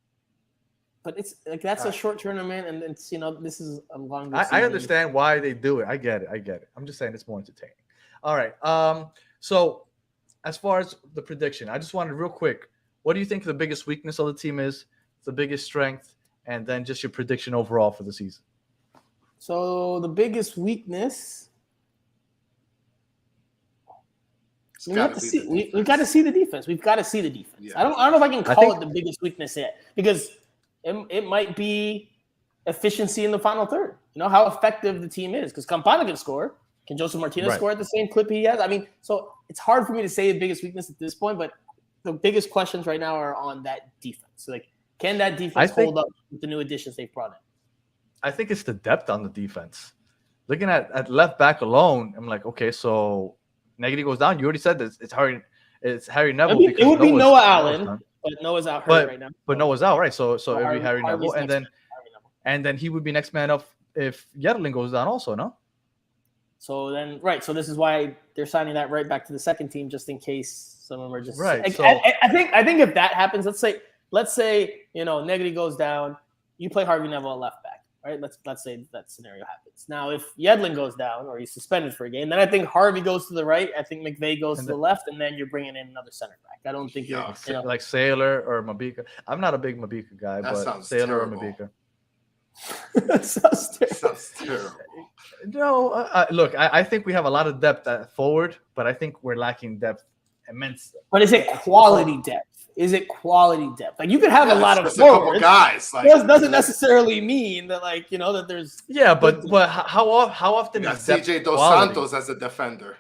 but it's like that's a short tournament, and it's this is a longer. I season. understand why they do it. I get it. I'm just saying it's more entertaining. All right. So as far as the prediction, I just wanted real quick. What do you think the biggest weakness of the team is? The biggest strength, and then just your prediction overall for the season. So the biggest weakness. We got to see. We got to see the defense. We've got to see the defense. Yeah. I don't know if I can call it the biggest weakness yet because it might be efficiency in the final third. You know how effective the team is because Campana can score. Can Joseph Martinez score at the same clip he has? I mean, so it's hard for me to say the biggest weakness at this point, but the biggest questions right now are on that defense. So like, can that defense hold up with the new additions they've brought in? I think it's the depth on the defense. Looking at left back alone, I'm like, okay, so Negri goes down. You already said this. It's Harry Neville. It would be Noah Allen, but Noah's out hurt right now. But Noah's out, right? So it would be Harry Harvey's Neville, and then he would be next man up if Yedlin goes down also, no? So then, right. So this is why they're signing that right back to the second team, just in case some emergency. Right. Like, So I think if that happens, let's say Negri goes down, you play Harvey Neville at left back, right? Let's say that scenario happens. Now, if Yedlin goes down or he's suspended for a game, then I think Harvey goes to the right. I think McVay goes to the left, and then you're bringing in another center back. I don't think you're like Sailor or Mabika. I'm not a big Mabika guy, but Sailor or Mabika. That sounds terrible. No, look, I think we have a lot of depth forward, but I think we're lacking depth immensely. But is it quality depth? Is it quality depth? Like you could have a lot of forwards. Guys, like, doesn't necessarily mean that that there's but how often you got is depth CJ Dos quality? Santos as a defender.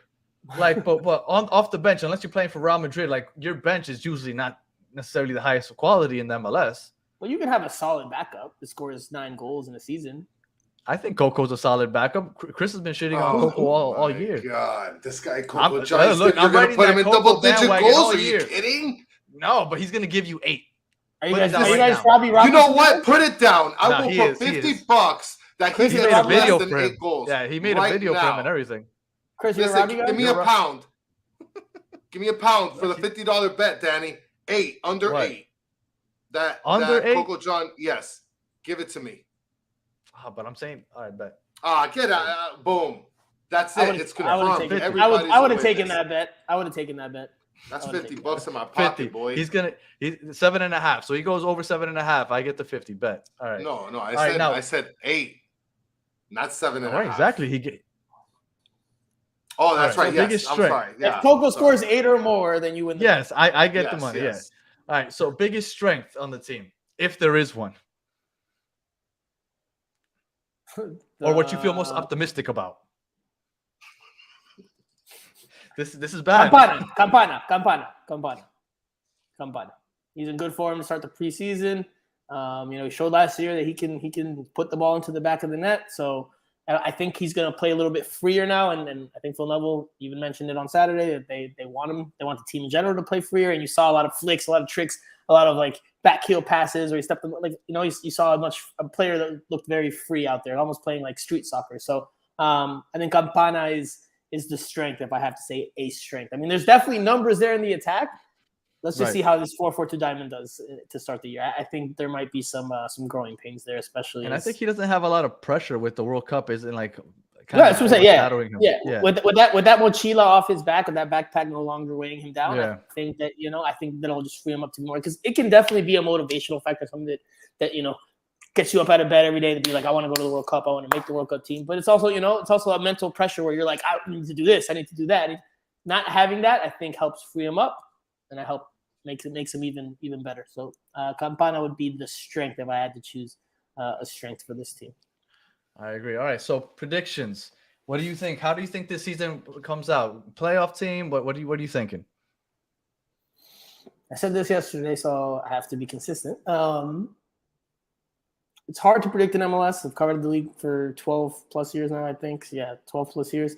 Like, but off the bench, unless you're playing for Real Madrid, like your bench is usually not necessarily the highest quality in the MLS. Well, you can have a solid backup that scores 9 goals in a season. I think Coco's a solid backup. Chris has been shitting on Coco all year. God, this guy Coco Johnson. I'm going to put him in double-digit goals? Are you kidding? No, but he's going to give you 8. Are you guys Robbie Robinson? You know what? Put it down. I will put $50 that he made a video less than for him. 8 goals. Yeah, he made a video for him and everything. Chris, you're Robbie guy? Give me a pound. Give me a pound for the $50 bet, Danny. 8, under 8. That Coco John, yes. Give it to me. But I'm saying, all right, bet. Get out. Boom. That's it. It's confirmed. I would have taken that bet. That's $50 in my pocket, boy. He's 7.5. So he goes over 7.5. I get the 50 bet. All right. No. I said 8, not 7.5. All right, exactly. Oh, that's right. Yes. Biggest I'm strength. sorry. Yeah. If Coco scores 8 or more, then you win. Yes, I get the money. Yes. Yeah. All right. So biggest strength on the team, if there is one, or what you feel most optimistic about. This is bad. Campana. He's in good form to start the preseason. He showed last year that he can put the ball into the back of the net. So I think he's going to play a little bit freer now. And I think Phil Neville even mentioned it on Saturday that they want him. They want the team in general to play freer. And you saw a lot of flicks, a lot of tricks, a lot of like back heel passes, or he stepped you saw a player that looked very free out there, almost playing like street soccer. So I think Campana is the strength, if I have to say a strength. I mean, there's definitely numbers there in the attack. Let's just see how this 4-4-2 diamond does to start the year. I think there might be some growing pains there, especially. And I think he doesn't have a lot of pressure with the World Cup. Isn't like that's what I'm saying. Yeah. With that mochila off his back, with that backpack no longer weighing him down, I think that that'll just free him up to more, because it can definitely be a motivational factor, something that gets you up out of bed every day to be like, I want to go to the World Cup, I want to make the World Cup team. But it's also a mental pressure where you're like, I need to do this, I need to do that. Not having that, I think, helps free him up, and makes him even better. So Campana would be the strength if I had to choose a strength for this team. I agree. All right, so predictions. What do you think? How do you think this season comes out? Playoff team? What are you thinking? I said this yesterday, so I have to be consistent. it's hard to predict in MLS. I've covered the league for 12 plus years now, I think. Yeah, 12 plus years.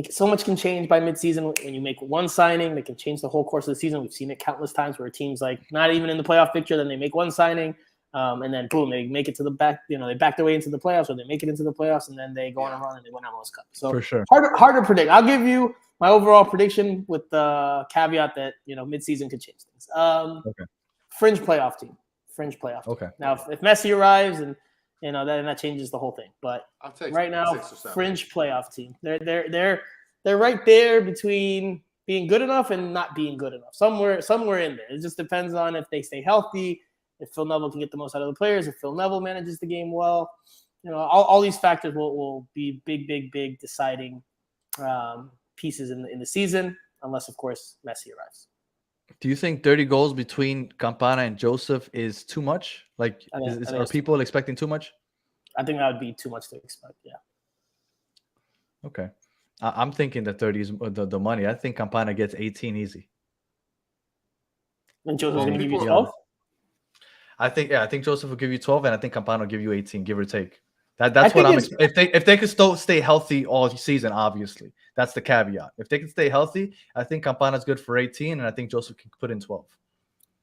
So much can change by midseason. When you make one signing, that can change the whole course of the season. We've seen it countless times where teams like not even in the playoff picture, then they make one signing, and then boom, they make it to the back. They back their way into the playoffs, or they make it into the playoffs, and then they go on a run and they win MLS Cup. So For sure. hard to predict. I'll give you my overall prediction with the caveat that midseason could change things. Okay. Fringe playoff team. Okay. Now, if Messi arrives, and then that changes the whole thing. But I'll take right now, 6 or 7. fringe playoff team. They're right there between being good enough and not being good enough. Somewhere in there. It just depends on if they stay healthy, if Phil Neville can get the most out of the players, if Phil Neville manages the game well. All these factors will be big deciding pieces in the season, unless of course Messi arrives. Do you think 30 goals between Campana and Joseph is too much? Like, are people expecting too much? I think that would be too much to expect. Yeah. Okay. I'm thinking the 30 is the money. I think Campana gets 18 easy. And Joseph's going to give you people- 12? I think Joseph will give you 12, and I think Campana will give you 18, give or take. That's what I'm. If they could still stay healthy all season, obviously that's the caveat. If they can stay healthy, I think Campana's good for 18, and I think Joseph can put in 12.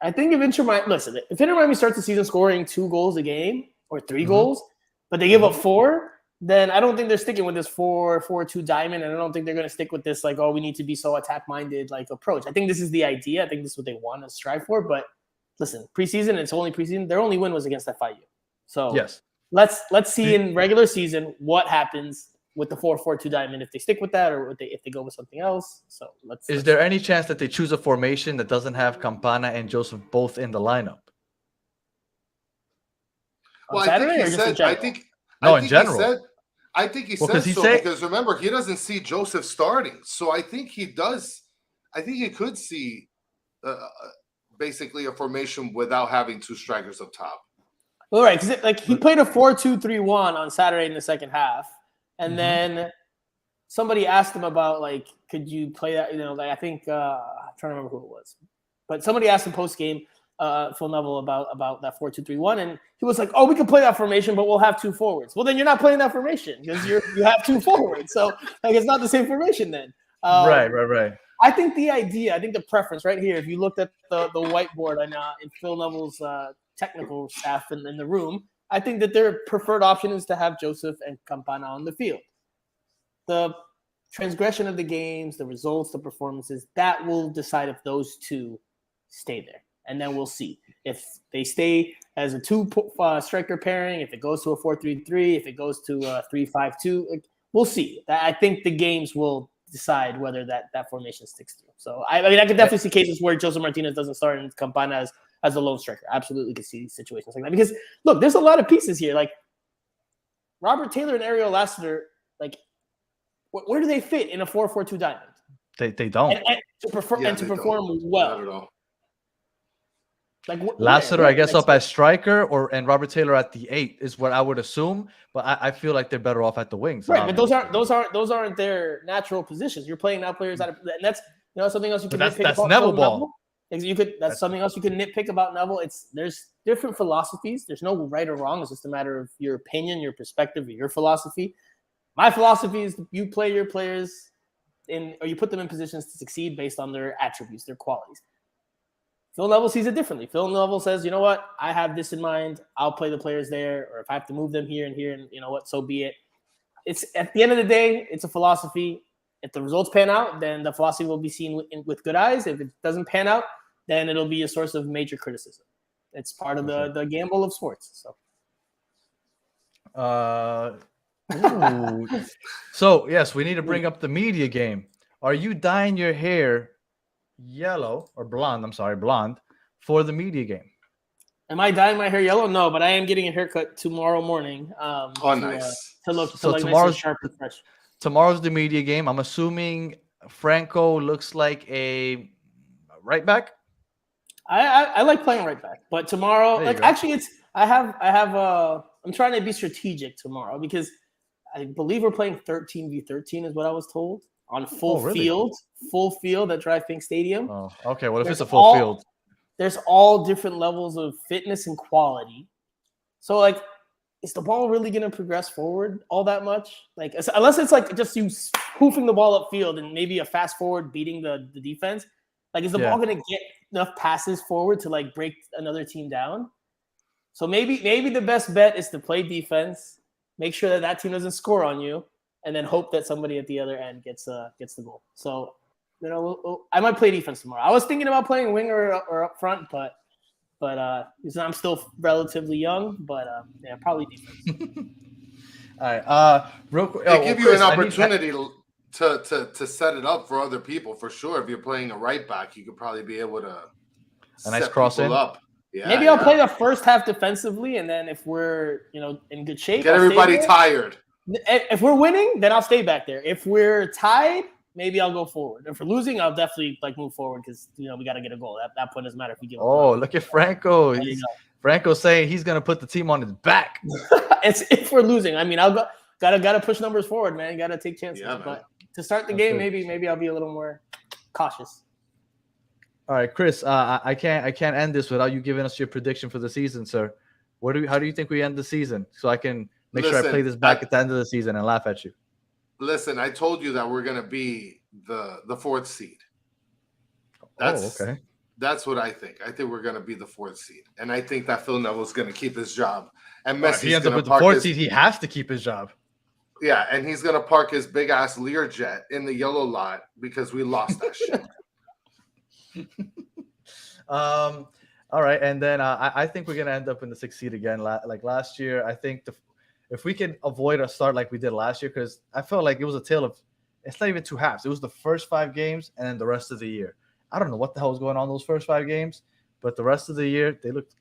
I think if Inter Miami starts the season scoring 2 goals a game or 3 goals, but they give up 4, then I don't think they're sticking with this 4-4-2 diamond, and I don't think they're going to stick with this like, oh, we need to be so attack-minded like approach. I think this is the idea. I think this is what they want to strive for. But listen, preseason, it's only preseason. Their only win was against FIU. So yes. Let's see in regular season what happens with the 4-4-2 diamond, if they stick with that or if they go with something else. So Is there any chance that they choose a formation that doesn't have Campana and Joseph both in the lineup? Well, Saturday, in general. I think he Well, says so because remember, he doesn't see Joseph starting. So I think he does. I think he could see basically a formation without having 2 strikers up top. All right, because he played a 4-2-3-1 on Saturday in the second half, and then somebody asked him about could you play that? I think I'm trying to remember who it was, but somebody asked him post game, Phil Neville about that 4-2-3-1, and he was like, "Oh, we can play that formation, but we'll have 2 forwards." Well, then you're not playing that formation because you have 2 forwards, so it's not the same formation then. Right. I think the preference right here, if you looked at the whiteboard in Phil Neville's technical staff in the room, I think that their preferred option is to have Joseph and Campana on the field. The transgression of the games, the results, the performances, that will decide if those 2 stay there. And then we'll see if they stay as a 2 striker pairing, if it goes to a 4-3-3, if it goes to a 3-5-2. We'll see. I think the games will decide whether that formation sticks through. So, I could definitely see cases where Joseph Martinez doesn't start and Campana as a lone striker. Absolutely could see situations like that. Because, look, there's a lot of pieces here. Like, Robert Taylor and Ariel Lassiter, where do they fit in a 4-4-2 diamond? They don't. And to perform well. Not at all. Lassiter, I guess, up as striker, and Robert Taylor at the 8 is what I would assume. But I feel like they're better off at the wings. Right, but those aren't their natural positions. You're playing now players and that's something else you can nitpick that's about Neville ball. That's something else you can nitpick about Neville. There's different philosophies. There's no right or wrong. It's just a matter of your opinion, your perspective, or your philosophy. My philosophy is you play your players or you put them in positions to succeed based on their attributes, their qualities. Phil Neville sees it differently. Phil Neville says, you know what? I have this in mind. I'll play the players there, or if I have to move them here and here, and you know what, so be it. It's at the end of the day, it's a philosophy. If the results pan out, then the philosophy will be seen with good eyes. If it doesn't pan out, then it'll be a source of major criticism. It's part of the gamble of sports. So yes, we need to bring up the media game. Are you dyeing your hair yellow or blonde? I'm sorry, blonde for the media game. Am I dyeing my hair yellow? No, but I am getting a haircut tomorrow morning. Nice. To look tomorrow's nice and sharp and fresh. Tomorrow's the media game. I'm assuming Franco looks like a right back. I like playing right back, but tomorrow, actually, I'm trying to be strategic tomorrow because I believe we're playing 13v13 is what I was told on full field at Drive Pink Stadium. Oh, okay. Well, if it's a full field, there's all different levels of fitness and quality So like, is the ball really going to progress forward all that much? Like, unless it's like just you hoofing the ball upfield and maybe a fast forward beating the defense. Like, is the ball going to get enough passes forward to like break another team down? So maybe the best bet is to play defense, make sure that team doesn't score on you, and then hope that somebody at the other end gets the goal. So, I might play defense tomorrow. I was thinking about playing winger or up front, but I'm still relatively young. But yeah, probably defense. All right. Real quick, They give you an opportunity to set it up for other people for sure. If you're playing a right back, you could probably be able to a nice cross in up. Yeah, maybe I'll play the first half defensively, and then if we're in good shape, get everybody tired. If we're winning, then I'll stay back there. If we're tied, maybe I'll go forward. If we're losing, I'll definitely move forward because we got to get a goal. That point doesn't matter if we give. Oh, look at Franco! Franco's saying he's gonna put the team on his back. It's if we're losing. I mean, I'll gotta push numbers forward, man. Gotta take chances. Yeah, but to start the game, maybe I'll be a little more cautious. All right, Chris. I can't end this without you giving us your prediction for the season, sir. How do you think we end the season? So I can make sure I play this back at the end of the season and laugh at you. Listen, I told you that we're gonna be the fourth seed. Okay. That's what I think. I think we're gonna be the fourth seed, and I think that Phil Neville's gonna keep his job. And Messi, if he ends up with the fourth seed, he has to keep his job. Yeah, and he's gonna park his big ass Learjet in the yellow lot because we lost that shit. All right, and then I think we're gonna end up in the 6th seed again, like last year. I think if we can avoid a start like we did last year, because I felt like it was a tale of, it's not even 2 halves. It was the first 5 games and then the rest of the year. I don't know what the hell was going on those first 5 games, but the rest of the year they looked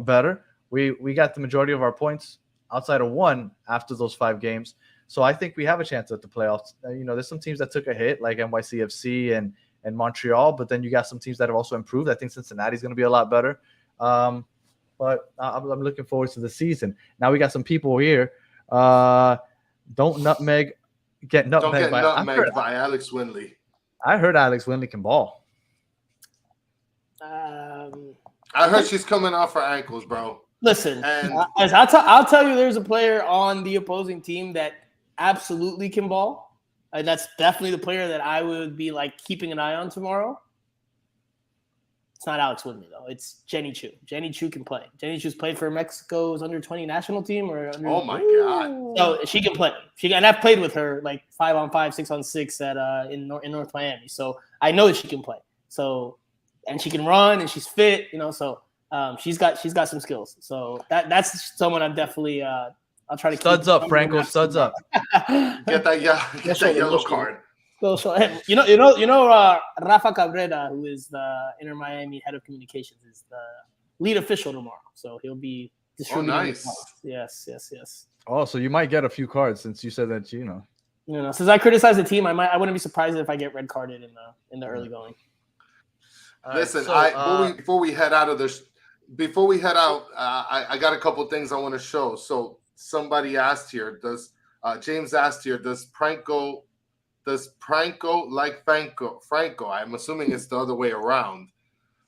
better. We got the majority of our points outside of 1 after those 5 games, so I think we have a chance at the playoffs. There's some teams that took a hit like NYCFC and Montreal, but then you got some teams that have also improved. I think Cincinnati's going to be a lot better. But I'm looking forward to the season. Now we got some people here. Don't get nutmegged by Alex Winley. I heard Alex Winley can ball. I heard she's coming off her ankles, bro. Listen, I'll tell you, there's a player on the opposing team that absolutely can ball. And that's definitely the player that I would be keeping an eye on tomorrow. It's not Alex Winley, though. It's Jenny Chu. Jenny Chu can play. Jenny Chu's played for Mexico's under-20 national team. Oh, my God. So she can play. And I've played with her 5-on-5, 6-on-6 in North Miami. So I know that she can play. So, and she can run and she's fit, so she's got some skills. So that's someone I'm definitely I'll try to studs keep up, Franco. Studs up. Get that yellow card. Rafa Cabrera, who is the Inter Miami head of communications, is the lead official tomorrow. So he'll be distributing. Oh, nice. Yes. Oh, so you might get a few cards since you said that. Since I criticize the team, I wouldn't be surprised if I get red carded in the early going. Listen, before we head out, I got a couple things I want to show. So somebody asked here, James asked here, does Franco like Franco? I'm assuming it's the other way around.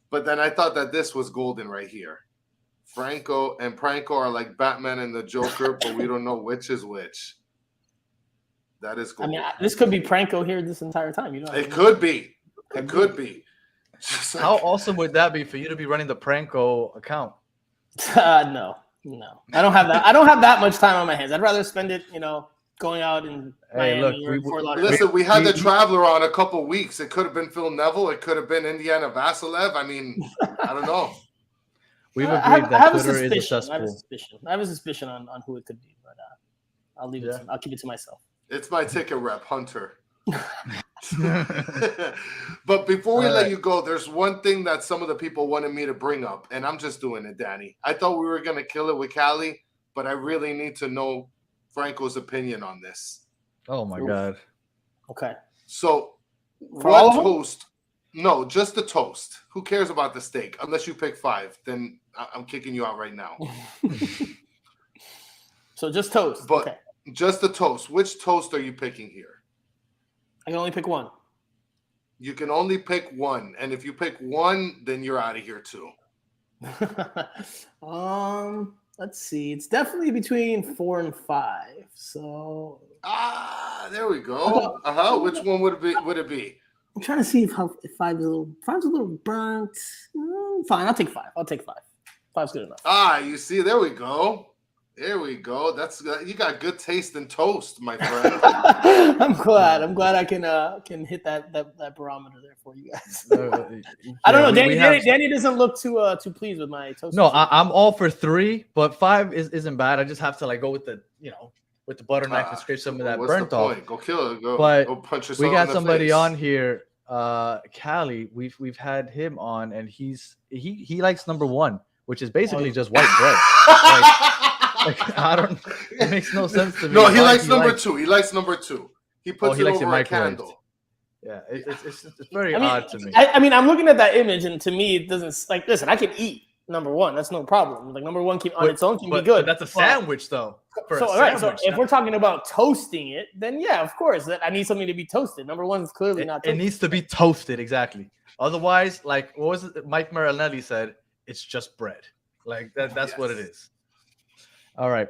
But then I thought that this was golden right here. Franco are like Batman and the Joker, but we don't know which is which. That is golden. I mean, this could be Franco here this entire time. It could be. It could be. How awesome would that be for you to be running the Franco account? No. I don't have that. I don't have that much time on my hands. I'd rather spend it, going out in Miami or Fort Lauderdale. We had the Traveler on a couple weeks. It could have been Phil Neville. It could have been Indiana Vasilev. I mean, I don't know. We've agreed that Twitter is a cesspool. I have a suspicion on who it could be, but I'll leave it. I'll keep it to myself. It's my ticket rep, Hunter. But before we let you go, there's one thing that some of the people wanted me to bring up, and I'm just doing it, Danny. I thought we were going to kill it with Cali, but I really need to know Franco's opinion on this. Oh, my God. Okay. So, what toast? No, just the toast. Who cares about the steak? Unless you pick 5, then I'm kicking you out right now. So just toast. But okay. Just the toast. Which toast are you picking here? I can only pick one. You can only pick one, and if you pick one, then you're out of here too. I Let's see. It's definitely between 4 and 5. So there we go. Which one would it be? I'm trying to see if 5's a little burnt. Fine, I'll take 5. I'll take 5. 5's good enough. You see, there we go. There we go. You got good taste in toast, my friend. I'm glad I can hit that barometer there for you guys. I don't know. Danny doesn't look too pleased with my toast. No, I'm all for 3, but 5 isn't bad. I just have to go with the with the butter knife and scrape some of that burnt off. Go kill it. Go punch yourself. We got in the somebody face. on here, Callie. We've had him on, and he likes number 1, which is basically just white bread. It makes no sense to me. No, he likes number 2. He likes number 2. He puts it over a candle. Yeah, it's very odd to me. I mean, I'm looking at that image, and to me, it doesn't listen. I can eat number 1. That's no problem. Number 1 on its own can be good. But that's a sandwich, though. So if we're talking about toasting it, then yeah, of course, that I need something to be toasted. Number 1 is clearly not toasted. It needs to be toasted, exactly. Otherwise, what was it? Mike Marinelli said, it's just bread. That's yes. What it is. All right.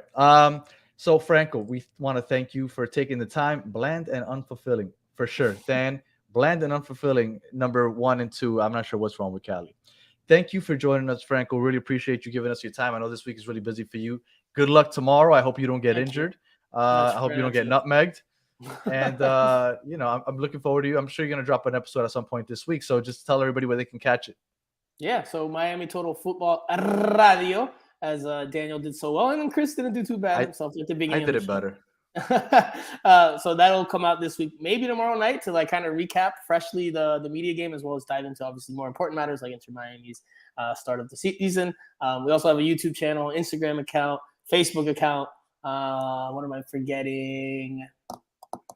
So Franco, we want to thank you for taking the time. Bland and unfulfilling, for sure. Dan, bland and unfulfilling, number 1 and 2. I'm not sure what's wrong with Callie. Thank you for joining us, Franco. Really appreciate you giving us your time. I know this week is really busy for you. Good luck tomorrow. I hope you don't get injured. I hope you don't get nutmegged. And, I'm looking forward to you. I'm sure you're going to drop an episode at some point this week. So just tell everybody where they can catch it. Yeah, so Miami Total Football Radio, as Daniel did so well. And then Chris didn't do too bad himself at the beginning. I did it better. So that'll come out this week, maybe tomorrow night, to kind of recap freshly the media game, as well as dive into obviously more important matters like Inter Miami's start of the season. We also have a YouTube channel, Instagram account, Facebook account. What am I forgetting?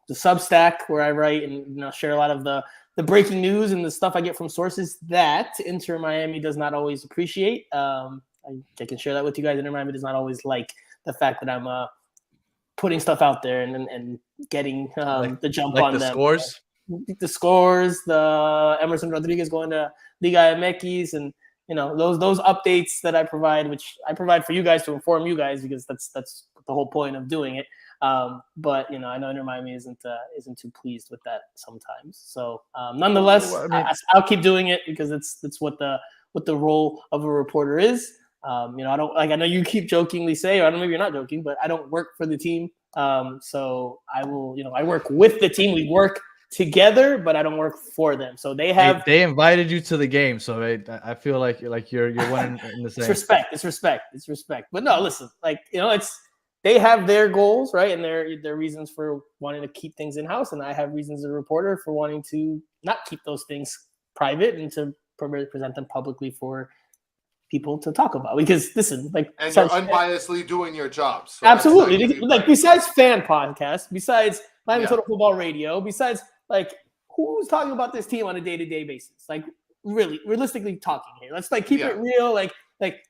The Substack, where I write and share a lot of the breaking news and the stuff I get from sources that Inter Miami does not always appreciate. I can share that with you guys. Inter Miami does not always like the fact that I'm putting stuff out there and getting the jump on them. The scores, the Emerson Rodriguez going to Liga MX, and those updates that I provide, which I provide for you guys to inform you guys, because that's the whole point of doing it. But I know Inter Miami isn't too pleased with that sometimes. So nonetheless, I'll keep doing it because it's what the role of a reporter is. I don't I know you keep jokingly say, or I don't know, maybe you're not joking, but I don't work for the team. So I will, I work with the team. We work together, but I don't work for them. So they invited you to the game. So I feel like you're one in the same. It's respect. But no, listen, they have their goals, right? And their reasons for wanting to keep things in-house. And I have reasons as a reporter for wanting to not keep those things private and to present them publicly for people to talk about. Because listen, and you're unbiasedly doing your job. So absolutely. Besides fan podcasts, besides Miami Total Football Radio, besides who's talking about this team on a day-to-day basis? Really, realistically talking here. Let's keep it real.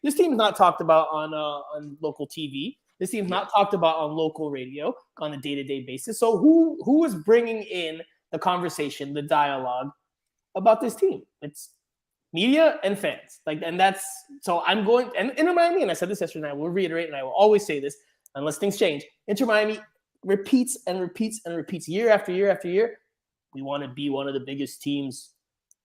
This team's not talked about on local TV. This team's not talked about on local radio on a day-to-day basis. So who is bringing in the conversation, the dialogue about this team? It's media and fans. And that's so I'm going and Inter Miami, and I said this yesterday, and I will reiterate, and I will always say this unless things change. Inter Miami repeats and repeats and repeats year after year after year. We want to be one of the biggest teams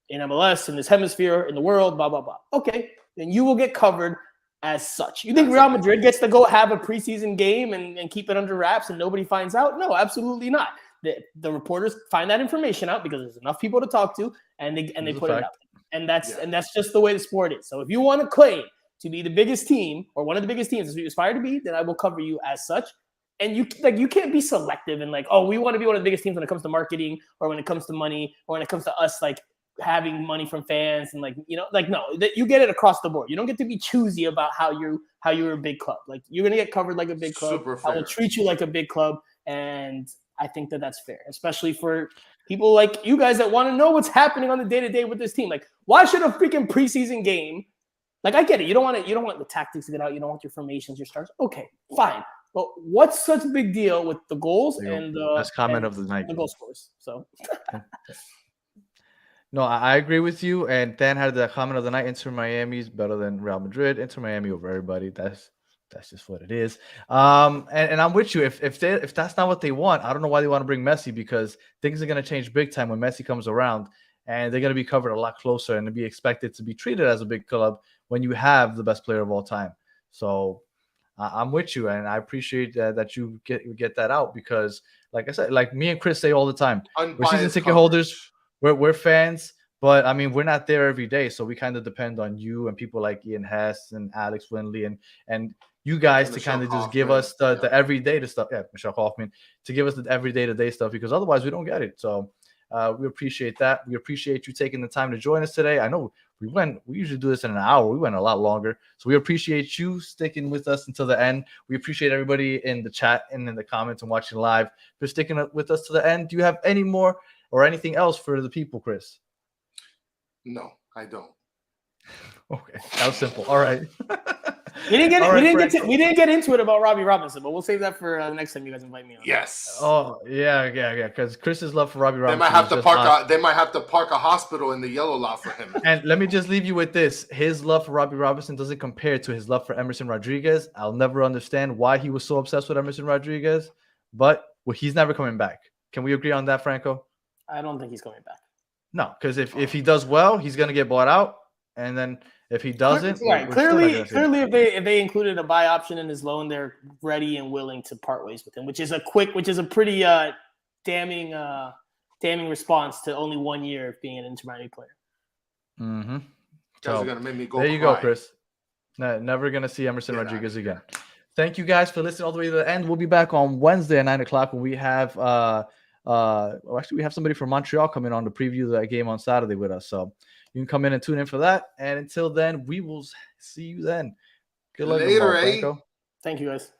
in MLS, in this hemisphere, in the world, blah, blah, blah. Okay, then you will get covered as such. You think Real Madrid gets to go have a preseason game and keep it under wraps and nobody finds out? No, absolutely not. The reporters find that information out because there's enough people to talk to, and they put it out. And that's just the way the sport is. So if you want to claim to be the biggest team or one of the biggest teams as you aspire to be, then I will cover you as such. And you can't be selective and we want to be one of the biggest teams when it comes to marketing or when it comes to money or when it comes to us having money from fans and no, you get it across the board. You don't get to be choosy about how you're a big club. You're gonna get covered like a big club. Super fair. I will treat you like a big club, and I think that's fair, especially for people like you guys that want to know what's happening on the day-to-day with this team. Why should a freaking preseason game? I get it. You don't want the tactics to get out. You don't want your formations, your stars. Okay, fine. But what's such a big deal with the goals and the best comment of the night, the goal scores? So. No, I agree with you. And Dan had the comment of the night: Inter Miami is better than Real Madrid. Inter Miami over everybody. That's That's just what it is. And I'm with you. If that's not what they want, I don't know why they want to bring Messi, because things are going to change big time when Messi comes around, and they're going to be covered a lot closer and to be expected to be treated as a big club when you have the best player of all time. So I'm with you, and I appreciate that you get that out, because, like I said, like me and Chris say all the time, we're season Unbiased ticket holders, coverage. we're fans. But I mean, we're not there every day, so we kind of depend on you and people like Ian Hess and Alex Winley and you guys And to Michelle kind of just give Kaufman, us the yeah. everyday to stuff. Yeah, Michelle Kaufman, to give us the everyday to day stuff, because otherwise we don't get it. So we appreciate that. We appreciate you taking the time to join us today. I know we usually do this in an hour. We went a lot longer. So we appreciate you sticking with us until the end. We appreciate everybody in the chat and in the comments and watching live for sticking with us to the end. Do you have any more or anything else for the people, Chris? No, I don't. Okay, that was simple. All right. We didn't get All right, we didn't get into it about Robbie Robinson, but we'll save that for the next time you guys invite me on. Yes. Oh yeah. Because Chris's love for Robbie They Robinson. might have is to just park. They might have to park a hospital in the yellow lot for him. And let me just leave you with this: his love for Robbie Robinson doesn't compare to his love for Emerson Rodriguez. I'll never understand why he was so obsessed with Emerson Rodriguez, but he's never coming back. Can we agree on that, Franco? I don't think he's coming back. No, because if he does well, he's gonna get bought out, and then if he doesn't, right. we're still not Clearly, gonna see it. if they included a buy option in his loan, they're ready and willing to part ways with him, which is a pretty damning response to only 1 year of being an Inter Miami player. Mm-hmm. Guys So are gonna make me go. there you cry. go, Chris. Never gonna see Emerson Get Rodriguez out of again. Thank you guys for listening all the way to the end. We'll be back on Wednesday at 9:00 when we have actually we have somebody from Montreal coming on to preview that game on Saturday with us. So you can come in and tune in for that. And until then, we will see you then. Good luck, Later, Franco. Thank you, guys.